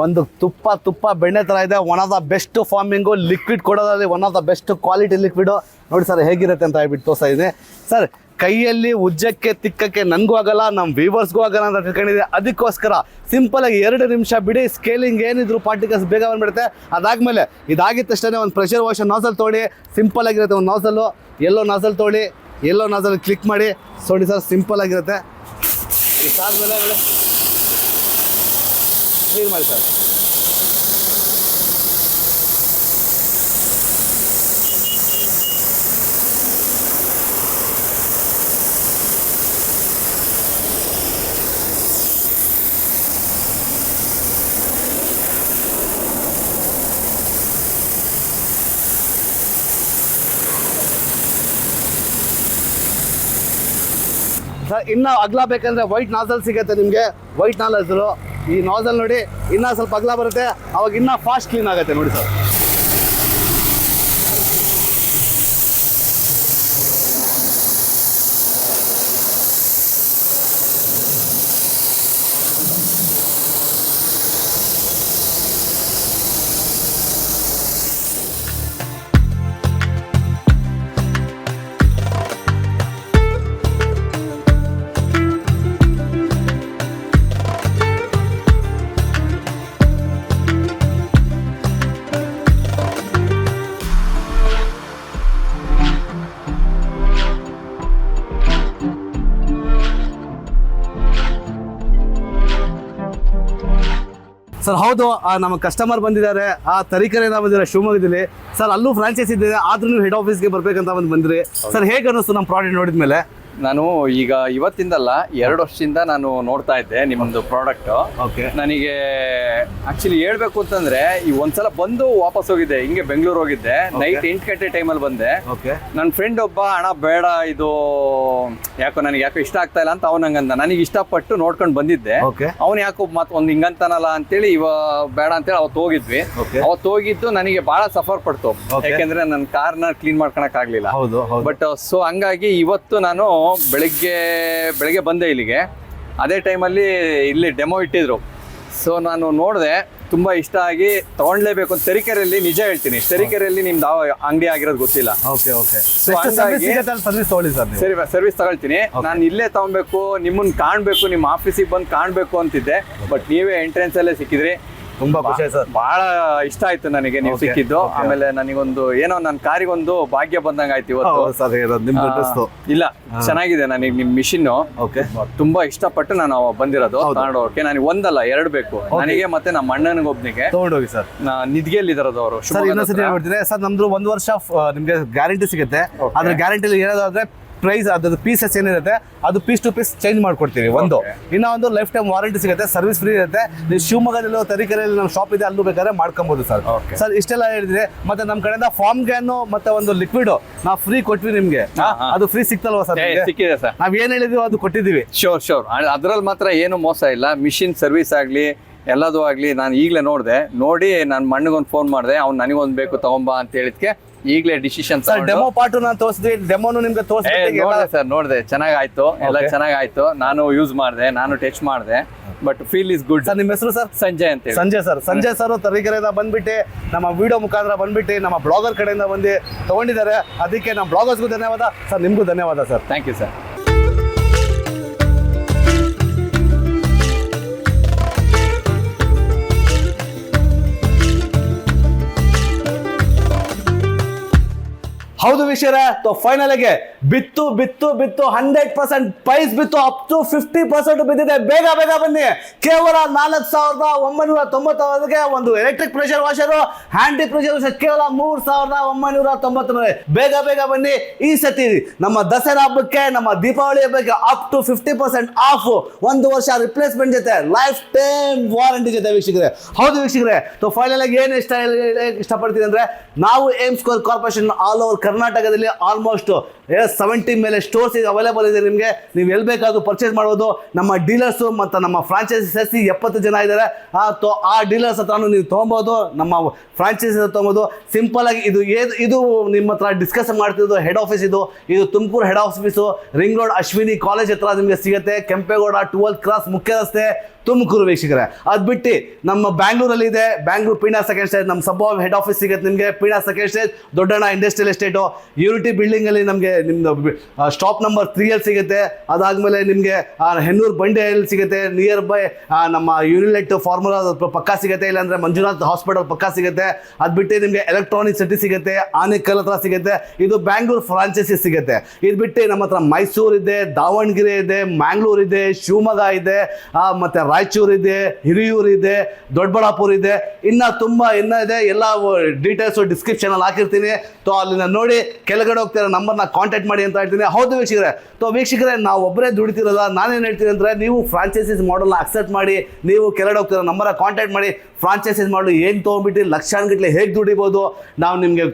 ಒಂದು ತುಪ್ಪ ಬೆಣ್ಣೆ ಥರ ಇದೆ. One of the best foaming, liquid ಕೊಡೋದ್ರಲ್ಲಿ one of the best quality liquid. ನೋಡಿ ಸರ್ ಹೇಗಿರುತ್ತೆ ಅಂತ ಹೇಳ್ಬಿಟ್ಟು ತೋರಿಸ್ತಾ ಇದ್ದೀನಿ ಸರ್. ಕೈಯಲ್ಲಿ ಉಜ್ಜಕ್ಕೆ ತಿಕ್ಕಕ್ಕೆ ನನಗೂ ಆಗಲ್ಲ, ನಮ್ಮ ವ್ಯೂವರ್ಸ್ಗೂ ಆಗಲ್ಲ ಅಂತ ತಿಳ್ಕೊಂಡಿದ್ದೆ. ಅದಕ್ಕೋಸ್ಕರ ಸಿಂಪಲಾಗಿ 2 ನಿಮಿಷ ಬಿಡಿ, ಸ್ಕೇಲಿಂಗ್ ಏನಿದ್ರು ಪಾರ್ಟಿಕಲ್ಸ್ ಬೇಗ ಬಂದ್ಬಿಡುತ್ತೆ. ಅದಾದಮೇಲೆ ಇದಾಗಿದ ತಕ್ಷಣ ಒಂದು ಪ್ರೆಷರ್ ವಾಷರ್ ನಾಸಲ್ ತೊಗೊಳ್ಳಿ, ಸಿಂಪಲ್ ಆಗಿರುತ್ತೆ. ಒಂದು ನಾಸಲ್ಲು ಎಲ್ಲೋ ನಾಸಲ್ ತೊಗೊಳ್ಳಿ, ಎಲ್ಲೋ ನಾಸಲ್ ಕ್ಲಿಕ್ ಮಾಡಿ ನೋಡಿ ಸರ್, ಸಿಂಪಲ್ ಆಗಿರುತ್ತೆ. ಇದಾದಮೇಲೆ ಕ್ಲೀನ್ ಮಾಡಿ ಸರ್. ಸರ್ ಇನ್ನು ಅಗಲ ಬೇಕಂದ್ರೆ ವೈಟ್ ನಾಸಲ್ ಸಿಗುತ್ತೆ ನಿಮಗೆ. ವೈಟ್ ನಾಸಲು ಈ ನಾಸಲ್ ನೋಡಿ ಇನ್ನೂ ಸ್ವಲ್ಪ ಅಗಲ ಬರುತ್ತೆ, ಅವಾಗ ಇನ್ನೂ ಫಾಸ್ಟ್ ಕ್ಲೀನ್ ಆಗುತ್ತೆ ನೋಡಿ ಸರ್. ಸರ್ ಹೌದು, ನಮ್ಮ ಕಸ್ಟಮರ್ ಬಂದಿದ್ದಾರೆ, ಆ ತರೀಕೆರೆಯಿಂದ ಬಂದಿದ್ದಾರೆ ಶಿವಮೊಗ್ಗದಲ್ಲಿ. ಸರ್ ಅಲ್ಲೂ ಫ್ರಾಂಚೈಸ್ ಇದೆ, ಆದ್ರೂ ನೀವು ಹೆಡ್ ಆಫೀಸ್ಗೆ ಬರ್ಬೇಕಂತ ಬಂದ್ರಿ. ಸರ್ ಹೇಗೆ ಅನ್ನಿಸ್ತು ನಮ್ಮ ಪ್ರಾಡಕ್ಟ್ ನೋಡಿದ್ಮೇಲೆ? ನಾನು ಈಗ ಇವತ್ತಿಂದಲ್ಲ 2 ವರ್ಷದಿಂದ ನಾನು ನೋಡ್ತಾ ಇದ್ದೆ ನಿಮ್ಮದು ಪ್ರಾಡಕ್ಟ್. ಓಕೆ. ನನಗೆ ಆಕ್ಚುಲಿ ಹೇಳ್ಬೇಕು ಅಂತಂದ್ರೆ ಈ ಒಂದ್ಸಲ ಬಂದು ವಾಪಸ್ ಹೋಗಿದ್ದೆ, ಹಿಂಗೆ ಬೆಂಗಳೂರು ಹೋಗಿದ್ದೆ. ನೈಟ್ 8 ಗಂಟೆ ಟೈಮಲ್ಲಿ ಬಂದೆ. ಓಕೆ. ನನ್ನ ಫ್ರೆಂಡ್ ಒಬ್ಬ ಅಣ್ಣ ಬೇಡ ಇದು ಯಾಕೋ ಇಷ್ಟ ಆಗ್ತಾ ಇಲ್ಲ ಅಂತ ಅವನಂಗಂದ. ನನಗೆ ಇಷ್ಟಪಟ್ಟು ನೋಡ್ಕೊಂಡು ಬಂದಿದ್ದೆ. ಓಕೆ. ಅವ್ನು ಯಾಕೋ ಒಂದು ಹಿಂಗಂತಾನಲ್ಲ ಅಂತೇಳಿ ಬೇಡ ಅಂತೇಳಿ ಅವತ್ತು ಹೋಗಿದ್ವಿ. ಅವತ್ತು ಹೋಗಿದ್ದು ನನಗೆ ಬಹಳ ಸಫರ್ ಪಡ್ತು, ಯಾಕೆಂದ್ರೆ ನನ್ನ ಕಾರ್ನ ಕ್ಲೀನ್ ಮಾಡ್ಕೊಳಕ್ ಆಗ್ಲಿಲ್ಲ. ಬಟ್ ಸೊ ಹಂಗಾಗಿ ಇವತ್ತು ನಾನು ಬೆಳಿಗ್ಗೆ ಬಂದೆ ಇಲ್ಲಿಗೆ. ಅದೇ ಟೈಮಲ್ಲಿ ಇಲ್ಲಿ ಡೆಮೋ ಇಟ್ಟಿದ್ರು. ಸೊ ನಾನು ನೋಡಿದೆ, ತುಂಬಾ ಇಷ್ಟ ಆಗಿ ತಗೊಂಡ್ಲೇಬೇಕು ಅಂತ. ತರೀಕೆರೆಯಲ್ಲಿ ನಿಜ ಹೇಳ್ತೀನಿ, ತರೀಕೆರೆಯಲ್ಲಿ ನಿಮ್ದು ಅಂಗಡಿ ಆಗಿರೋದು ಗೊತ್ತಿಲ್ಲ. ಸರ್ವಿಸ್ ತಗೊಳ್ತೀನಿ. ನಾನು ಇಲ್ಲೇ ತಗೊಬೇಕು, ನಿಮ್ಮನ್ನ ಕಾಣ್ಬೇಕು, ನಿಮ್ಮ ಆಫೀಸಿಗೆ ಬಂದು ಕಾಣ್ಬೇಕು ಅಂತಿದ್ದೆ. ಬಟ್ ನೀವೇ ಎಂಟ್ರೆನ್ಸ್ ಅಲ್ಲೇ ಸಿಕ್ಕಿದ್ರಿ, ತುಂಬಾ ಖುಷಿ ಸರ್. ಬಹಳ ಇಷ್ಟ ಆಯ್ತು ನನಗೆ ನೀವು ಸಿಕ್ಕಿದ್ದು. ಆಮೇಲೆ ನನಗೊಂದು ಏನೋ ನನ್ನ ಕಾರಿಗೊಂದು ಭಾಗ್ಯ ಬಂದಂಗ ಆಯ್ತು ಇವತ್ತು. ಇಲ್ಲ ಚೆನ್ನಾಗಿದೆ, ನನಗೆ ನಿಮ್ ಮಿಷಿನ್ ತುಂಬಾ ಇಷ್ಟಪಟ್ಟು ನಾನು ಬಂದಿರೋದು ತಗೊಂಡೋಗಕ್ಕೆ. ನನಗೆ ಒಂದಲ್ಲ 2 ಬೇಕು ನನಗೆ, ಮತ್ತೆ ನಮ್ಮ ಅಣ್ಣನಿಗೊಬ್ನಿಗೆ ತಗೊಂಡೋಗಿ ಸರ್. ನಿದ್ಗೆಯಲ್ಲಿ ಇದಾರದು ಅವರು. ಸರ್ ನಮ್ದು 1 ವರ್ಷ ನಿಮ್ಗೆ ಗ್ಯಾರಂಟಿ ಸಿಗುತ್ತೆ. ಅದ್ರ ಗ್ಯಾರಂಟಿ ಏನಾದ್ರೆ ಪ್ರೈಸ್ ಅದ್ರ ಪೀಸಸ್ ಏನಿರುತ್ತೆ ಅದು ಪೀಸ್ ಟು ಪೀಸ್ ಚೇಂಜ್ ಮಾಡ್ಕೊಡ್ತೀವಿ. ಒಂದು ಇನ್ನೊಂದು ಲೈಫ್ ಟೈಮ್ ವಾರಂಟಿ ಸಿಗುತ್ತೆ, ಸರ್ವಿಸ್ ಫ್ರೀ ಇರುತ್ತೆ. ನೀವು ಶಿವಮೊಗ್ಗದಲ್ಲಿ ತರೀಕೆರೆಯಲ್ಲಿ ನಮ್ಮ ಶಾಪ್ ಇದೆ, ಅಲ್ಲೂ ಬೇಕಾದ್ರೆ ಮಾಡ್ಕೊಬಹುದು ಸರ್. ಸರ್ ಇಷ್ಟೆಲ್ಲ ಹೇಳಿದ್ರೆ ಮತ್ತೆ ನಮ್ಮ ಕಡೆಯಿಂದ ಫಾರ್ಮ್ ಗ್ಯಾನು ಮತ್ತೆ ಒಂದು ಲಿಕ್ವಿಡ್ ನಾವು ಫ್ರೀ ಕೊಟ್ವಿ ನಿಮ್ಗೆ. ಅದು ಫ್ರೀ ಸಿಕ್ತಲ್ವಾ ಸರ್? ಸಿಕ್ಕಿದೆ ಸರ್. ನಾವ್ ಏನ್ ಹೇಳಿದ್ವಿ ಅದು ಕೊಟ್ಟಿದ್ದೀವಿ. ಶೋರ್ ಅದ್ರಲ್ಲಿ ಮಾತ್ರ ಏನು ಮೋಸ ಇಲ್ಲ. ಮಿಷಿನ್ ಸರ್ವಿಸ್ ಆಗ್ಲಿ ಎಲ್ಲದೂ ಆಗ್ಲಿ ನಾನು ಈಗಲೇ ನೋಡಿ ನನ್ನ ಮಣ್ಣಿಗೊಂದು ಫೋನ್ ಮಾಡಿದೆ, ಅವ್ನು ನನಗೊಂದು ಬೇಕು ತಗೊಂಬಾ ಅಂತ ಹೇಳಿದ್ಕೆ ಈಗಲೇ ಡಿಸಿಷನ್. ಡೆಮೋ ಪಾರ್ಟ್ ನಾನು ತೋರಿಸಿದ್ವಿ, ಡೆಮೋನು ನಿಮ್ಗೆ ನೋಡಿದೆ ಸರ್. ನೋಡಿದೆ, ಚೆನ್ನಾಗಾಯ್ತು, ಎಲ್ಲ ಚೆನ್ನಾಗಾಯ್ತು. ನಾನು ಯೂಸ್ ಮಾಡಿದೆ, ನಾನು ಟಚ್ ಮಾಡಿದೆ. But feel is good. Sir ನಿಮ್ಮ ಹೆಸರು ಸರ್? ಸಂಜಯ್ ಅಂತ. ಸಂಜಯ್ ಸರ್ ತರೀಕೆರೆಯಿಂದ ಬಂದ್ಬಿಟ್ಟು ನಮ್ಮ ವಿಡಿಯೋ ಮುಖಾಂತರ ಬಂದ್ಬಿಟ್ಟು ನಮ್ಮ ಬ್ಲಾಗರ್ ಕಡೆಯಿಂದ ಬಂದು ತಗೊಂಡಿದ್ದಾರೆ. ಅದಕ್ಕೆ ನಮ್ಮ ಬ್ಲಾಗರ್ಸ್ಗೂ ಧನ್ಯವಾದ ಸರ್, ನಿಮಗೂ ಧನ್ಯವಾದ ಸರ್. Thank you sir. ಹೌದು ವೀಕ್ಷಕರೇ, ಫೈನಲ್ ಗೆ ಬಿತ್ತು 100% ಪ್ರೈಸ್ ಬಿತ್ತು, ಅಪ್ ಟು 50% ಬಿದ್ದಿದೆ. ಬೇಗ ಬನ್ನಿ. ಕೇವಲ 4,999ಗೆ ಒಂದು electric pressure washer, handy pressure washer ಕೇವಲ 3,999. ಬೇಗ ಬನ್ನಿ. ಈ ಸತಿ ನಮ್ಮ ದಸರಾ ಹಬ್ಬಕ್ಕೆ, ನಮ್ಮ ದೀಪಾವಳಿ ಹಬ್ಬಕ್ಕೆ ಅಪ್ ಟು 50% ಆಫ್, 1 ವರ್ಷ ರಿಪ್ಲೇಸ್ಮೆಂಟ್ ಜೊತೆ ಲೈಫ್ ಟೈಮ್ ವಾರಂಟಿ ಜೊತೆ ವೀಕ್ಷಕರೇ. ಹೌದು ವೀಕ್ಷಕರೇ, ಫೈನಲ್ ಆಗಿ ಏನು ಇಷ್ಟಪಡ್ತೀನಿ ಅಂದ್ರೆ, ನಾವು aim square corporation all over ಕರ್ನಾಟಕದಲ್ಲಿ ಆಲ್ಮೋಸ್ಟ್ 70 ಮೇಲೆ ಸ್ಟೋರ್ಸ್ ಅವೈಲೇಬಲ್ ಇದೆ ನಿಮಗೆ. ನೀವು ಎಲ್ಲಿ ಬೇಕಾದ್ರೂ ಪರ್ಚೇಸ್ ಮಾಡ್ಬೋದು. ನಮ್ಮ ಡೀಲರ್ಸು ಮತ್ತು ನಮ್ಮ ಫ್ರಾಂಚೈಸಿ ಸೇರಿಸಿ 70 ಜನ ಇದ್ದಾರೆ. ಆ ಡೀಲರ್ಸ್ ಹತ್ರ ನೀವು ತೊಗೊಬೋದು, ನಮ್ಮ ಫ್ರಾಂಚೈಸಿ ತೊಗೊಬೋದು. ಸಿಂಪಲ್ ಆಗಿ ಇದು ನಿಮ್ಮ ಹತ್ರ ಡಿಸ್ಕಸ್ ಮಾಡ್ತಿರೋದು ಹೆಡ್ ಆಫೀಸ್. ಇದು Tumakuru head office, ring road Ashwini college ಹತ್ರ ನಿಮಗೆ ಸಿಗುತ್ತೆ. ಕೆಂಪೇಗೌಡ 12th ಕ್ರಾಸ್ ಮುಖ್ಯ ರಸ್ತೆ, ತುಮಕೂರು ವೀಕ್ಷಕರೇ. ಅದು ಬಿಟ್ಟು ನಮ್ಮ ಬ್ಯಾಂಗ್ಳೂರಲ್ಲಿ ಇದೆ, ಬ್ಯಾಂಗ್ಳೂರು ಪೀಣಾ ಸೆಕೆಂಡ್ ಸ್ಟೇಜ್ ನಮ್ಮ ಸಬ್ ಹೆಡ್ ಆಫೀಸ್ ಸಿಗುತ್ತೆ ನಿಮಗೆ. ಪೀಣಾ ಸೆಕೆಂಡ್ ಸ್ಟೇಜ್, ದೊಡ್ಡಣ್ಣ ಇಂಡಸ್ಟ್ರಿಯಲ್ ಎಸ್ಟೇಟು, ಯೂನಿಟಿ ಬಿಲ್ಡಿಂಗಲ್ಲಿ ನಮಗೆ ನಿಮ್ಮದು ಸ್ಟಾಪ್ ನಂಬರ್ 3 ಸಿಗುತ್ತೆ. ಅದಾದಮೇಲೆ ನಿಮಗೆ ಹೆನ್ನೂರು ಬಂಡೆಯಲ್ಲಿ ಸಿಗುತ್ತೆ, ನಿಯರ್ ಬೈ ನಮ್ಮ ಯೂನಿಲೆಟ್ ಫಾರ್ಮುಲಾ ಪಕ್ಕ ಸಿಗುತ್ತೆ, ಇಲ್ಲಾಂದರೆ ಮಂಜುನಾಥ್ ಹಾಸ್ಪಿಟಲ್ ಪಕ್ಕ ಸಿಗುತ್ತೆ. ಅದು ಬಿಟ್ಟು ನಿಮಗೆ ಎಲೆಕ್ಟ್ರಾನಿಕ್ ಸಿಟಿ ಸಿಗುತ್ತೆ, ಆನೇಕಲ್ ಹತ್ರ ಸಿಗುತ್ತೆ. ಇದು ಬ್ಯಾಂಗ್ಳೂರು ಫ್ರಾಂಚೈಸಿ ಸಿಗುತ್ತೆ. ಇದು ಬಿಟ್ಟು ನಮ್ಮ ಹತ್ರ ಮೈಸೂರು ಇದೆ, ದಾವಣಗೆರೆ ಇದೆ, ಮ್ಯಾಂಗ್ಳೂರು ಇದೆ, ಶಿವಮೊಗ್ಗ ಇದೆ, ಮತ್ತು ರಾಯಚೂರು ಇದೆ, ಹಿರಿಯೂರು ಇದೆ, ದೊಡ್ಡಬಳ್ಳಾಪುರ ಇದೆ. ಇನ್ನ ಇದೆ. ಎಲ್ಲ ಡೀಟೇಲ್ಸು ಡಿಸ್ಕ್ರಿಪ್ಷನಲ್ಲಿ ಹಾಕಿರ್ತೀನಿ. ಅಲ್ಲಿನ ನೋಡಿ ಕೆಳಗಡೆ ಹೋಗ್ತೀರ ನಂಬರ್ನ ಕಾಂಟ್ಯಾಕ್ಟ್ ಮಾಡಿ ಅಂತ ಹೇಳ್ತೀನಿ. ಹೌದು ವೀಕ್ಷಕರೇ, ನಾವು ಒಬ್ಬರೇ ದುಡಿತಿರೋಲ್ಲ. ನಾನೇನು ಹೇಳ್ತೀನಿ ಅಂದರೆ, ನೀವು ಫ್ರಾಂಚೈಸಿಸ್ ಮಾಡಲ್ನ ಅಕ್ಸೆಪ್ಟ್ ಮಾಡಿ, ನೀವು ಕೆಳಗಡೆ ಹೋಗ್ತೀರ ನಂಬರ್ನ ಕಾಂಟ್ಯಾಕ್ಟ್ ಮಾಡಿ. ಫ್ರಾಂಚೈಸಿಸ್ ಮಾಡಲು ಏನು ತೊಗೊಂಡ್ಬಿಟ್ಟು ಲಕ್ಷಾನ್ಗಟ್ಟಲೆ ಹೇಗೆ ದುಡಿಬೋದು, ನಾವು ನಿಮಗೆ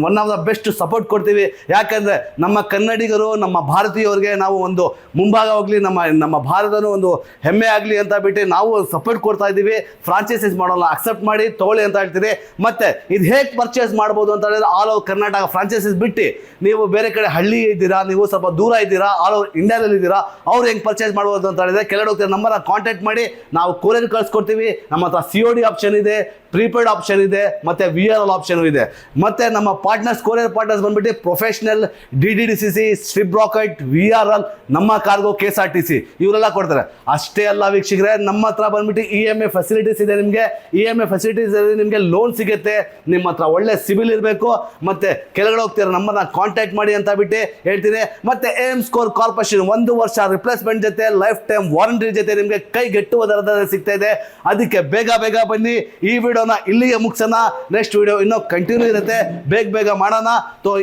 one of the best support ಕೊಡ್ತೀವಿ. ಯಾಕಂದರೆ ನಮ್ಮ ಕನ್ನಡಿಗರು, ನಮ್ಮ ಭಾರತೀಯವ್ರಿಗೆ ನಾವು ಒಂದು ಮುಂಭಾಗ ಹೋಗಲಿ, ನಮ್ಮ ಭಾರತನೂ ಒಂದು ಹೆಮ್ಮೆ ಆಗಲಿ ಅಂತ ಬಿಟ್ಟು ನಾವು ಸಪೋರ್ಟ್ ಕೊಡ್ತಾ ಇದ್ದೀವಿ. ಫ್ರಾಂಚೈಸಿಸ್ ಮಾಡಲ್ಲ ಅಕ್ಸೆಪ್ಟ್ ಮಾಡಿ ತೊಗೊಳ್ಳಿ ಅಂತ ಹೇಳ್ತೀವಿ. ಮತ್ತು ಇದು ಹೇಗೆ ಪರ್ಚೇಸ್ ಮಾಡ್ಬೋದು ಅಂತ ಹೇಳಿದ್ರೆ, ಆಲ್ ಓವರ್ ಕರ್ನಾಟಕ ಫ್ರಾಂಚೈಸಿಸ್ ಬಿಟ್ಟು ನೀವು ಬೇರೆ ಕಡೆ ಹಳ್ಳಿ ಇದ್ದೀರಾ, ನೀವು ಸ್ವಲ್ಪ ದೂರ ಇದ್ದೀರಾ, ಆಲ್ ಓವರ್ ಇಂಡಿಯಾದಲ್ಲಿ ಇದ್ದೀರಾ, ಅವ್ರು ಹೆಂಗೆ ಪರ್ಚೇಸ್ ಮಾಡ್ಬೋದು ಅಂತ ಹೇಳಿದ್ರೆ ಕೆಳಗಡೆ ಹೋಗ್ತೀರ ನಂಬರ್ನ ಕಾಂಟ್ಯಾಕ್ಟ್ ಮಾಡಿ, ನಾವು ಕೊರಿಯರ್ ಕಳಿಸ್ಕೊಡ್ತೀವಿ. ನಮ್ಮ ಹತ್ರ COD ಆಪ್ಷನ್ ಇದೆ, ಪ್ರೀಪೇಯ್ಡ್ ಆಪ್ಷನ್ ಇದೆ, ಮತ್ತು VRL ಆಪ್ಷನ್ ಇದೆ. ಮತ್ತು ನಮ್ಮ ಪಾರ್ಟ್ನರ್ಸ್, ಕೊರಿಯರ್ ಪಾರ್ಟ್ನರ್ಸ್ ಬಂದ್ಬಿಟ್ಟು professional, DDDCC, strip rocket, VRL, ನಮ್ಮ ಕಾರ್ಗೋ, KSRTC ಇವರೆಲ್ಲ ಕೊಡ್ತಾರೆ. ಅಷ್ಟೇ ಅಲ್ಲ ವೀಕ್ಷಕರೇ, ನಮ್ಮ ಹತ್ರ ಬಂದ್ಬಿಟ್ಟು EMI ಫೆಸಿಲಿಟೀಸ್ ಇದೆ. ನಿಮಗೆ EMI ಫೆಸಿಲಿಟೀಸ್ ನಿಮಗೆ ಲೋನ್ ಸಿಗುತ್ತೆ. ನಿಮ್ಮ ಹತ್ರ ಒಳ್ಳೆ ಸಿಬಿಲ್ ಇರಬೇಕು. ಮತ್ತು ಕೆಳಗಡೆ ಹೋಗ್ತೀರ ನಂಬರ್ನ ಕಾಂಟ್ಯಾಕ್ಟ್ ಮಾಡಿ ಅಂತ ಬಿಟ್ಟು ಹೇಳ್ತೀನಿ. ಮತ್ತು AIMSCore ಕಾರ್ಪೊರೇಷನ್ 1 ವರ್ಷ ರಿಪ್ಲೇಸ್ಮೆಂಟ್ ಜೊತೆ ಲೈಫ್ ಟೈಮ್ ವಾರಂಟಿ ಜೊತೆ ನಿಮಗೆ ಕೈಗೆಟ್ಟುವ ದರದಲ್ಲಿ ಸಿಗ್ತಾ ಇದೆ. ಅದಕ್ಕೆ ಬೇಗ ಬನ್ನಿ. ಈ ವಿಡಿಯೋನ ಇಲ್ಲಿಗೆ ಮುಗಿಸೋಣ. ನೆಕ್ಸ್ಟ್ ವಿಡಿಯೋ ಇನ್ನೂ ಕಂಟಿನ್ಯೂ ಇರುತ್ತೆ, ಬೇಗ ಮಾಡೋಣ.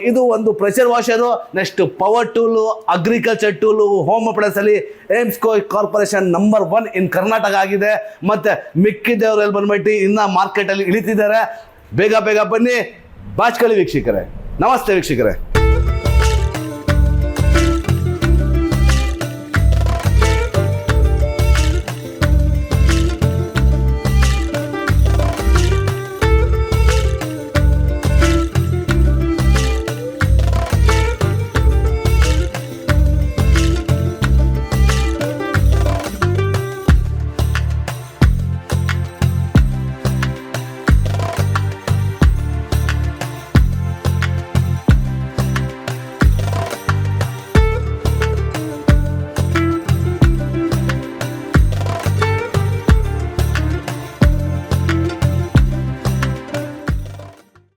ಇದು ಒಂದು pressure washer, next power tool, agriculture tool, home appliances ಅಲ್ಲಿ AIMSCore ಕಾರ್ಪೊರೇಷನ್ ನಂಬರ್ 1 ಇನ್ ಕರ್ನಾಟಕ ಆಗಿದೆ. ಮತ್ತು ಮಿಕ್ಕಿದವರೆಲ್ಲ ಬಂದ್ಬಿಟ್ಟು ಇನ್ನು ಮಾರ್ಕೆಟಲ್ಲಿ ಇಳಿತಿದ್ದಾರೆ. ಬೇಗ ಬನ್ನಿ. ಬಾಚ್ಕೊಳ್ಳಿ ವೀಕ್ಷಕರೇ. ನಮಸ್ತೆ ವೀಕ್ಷಕರೇ.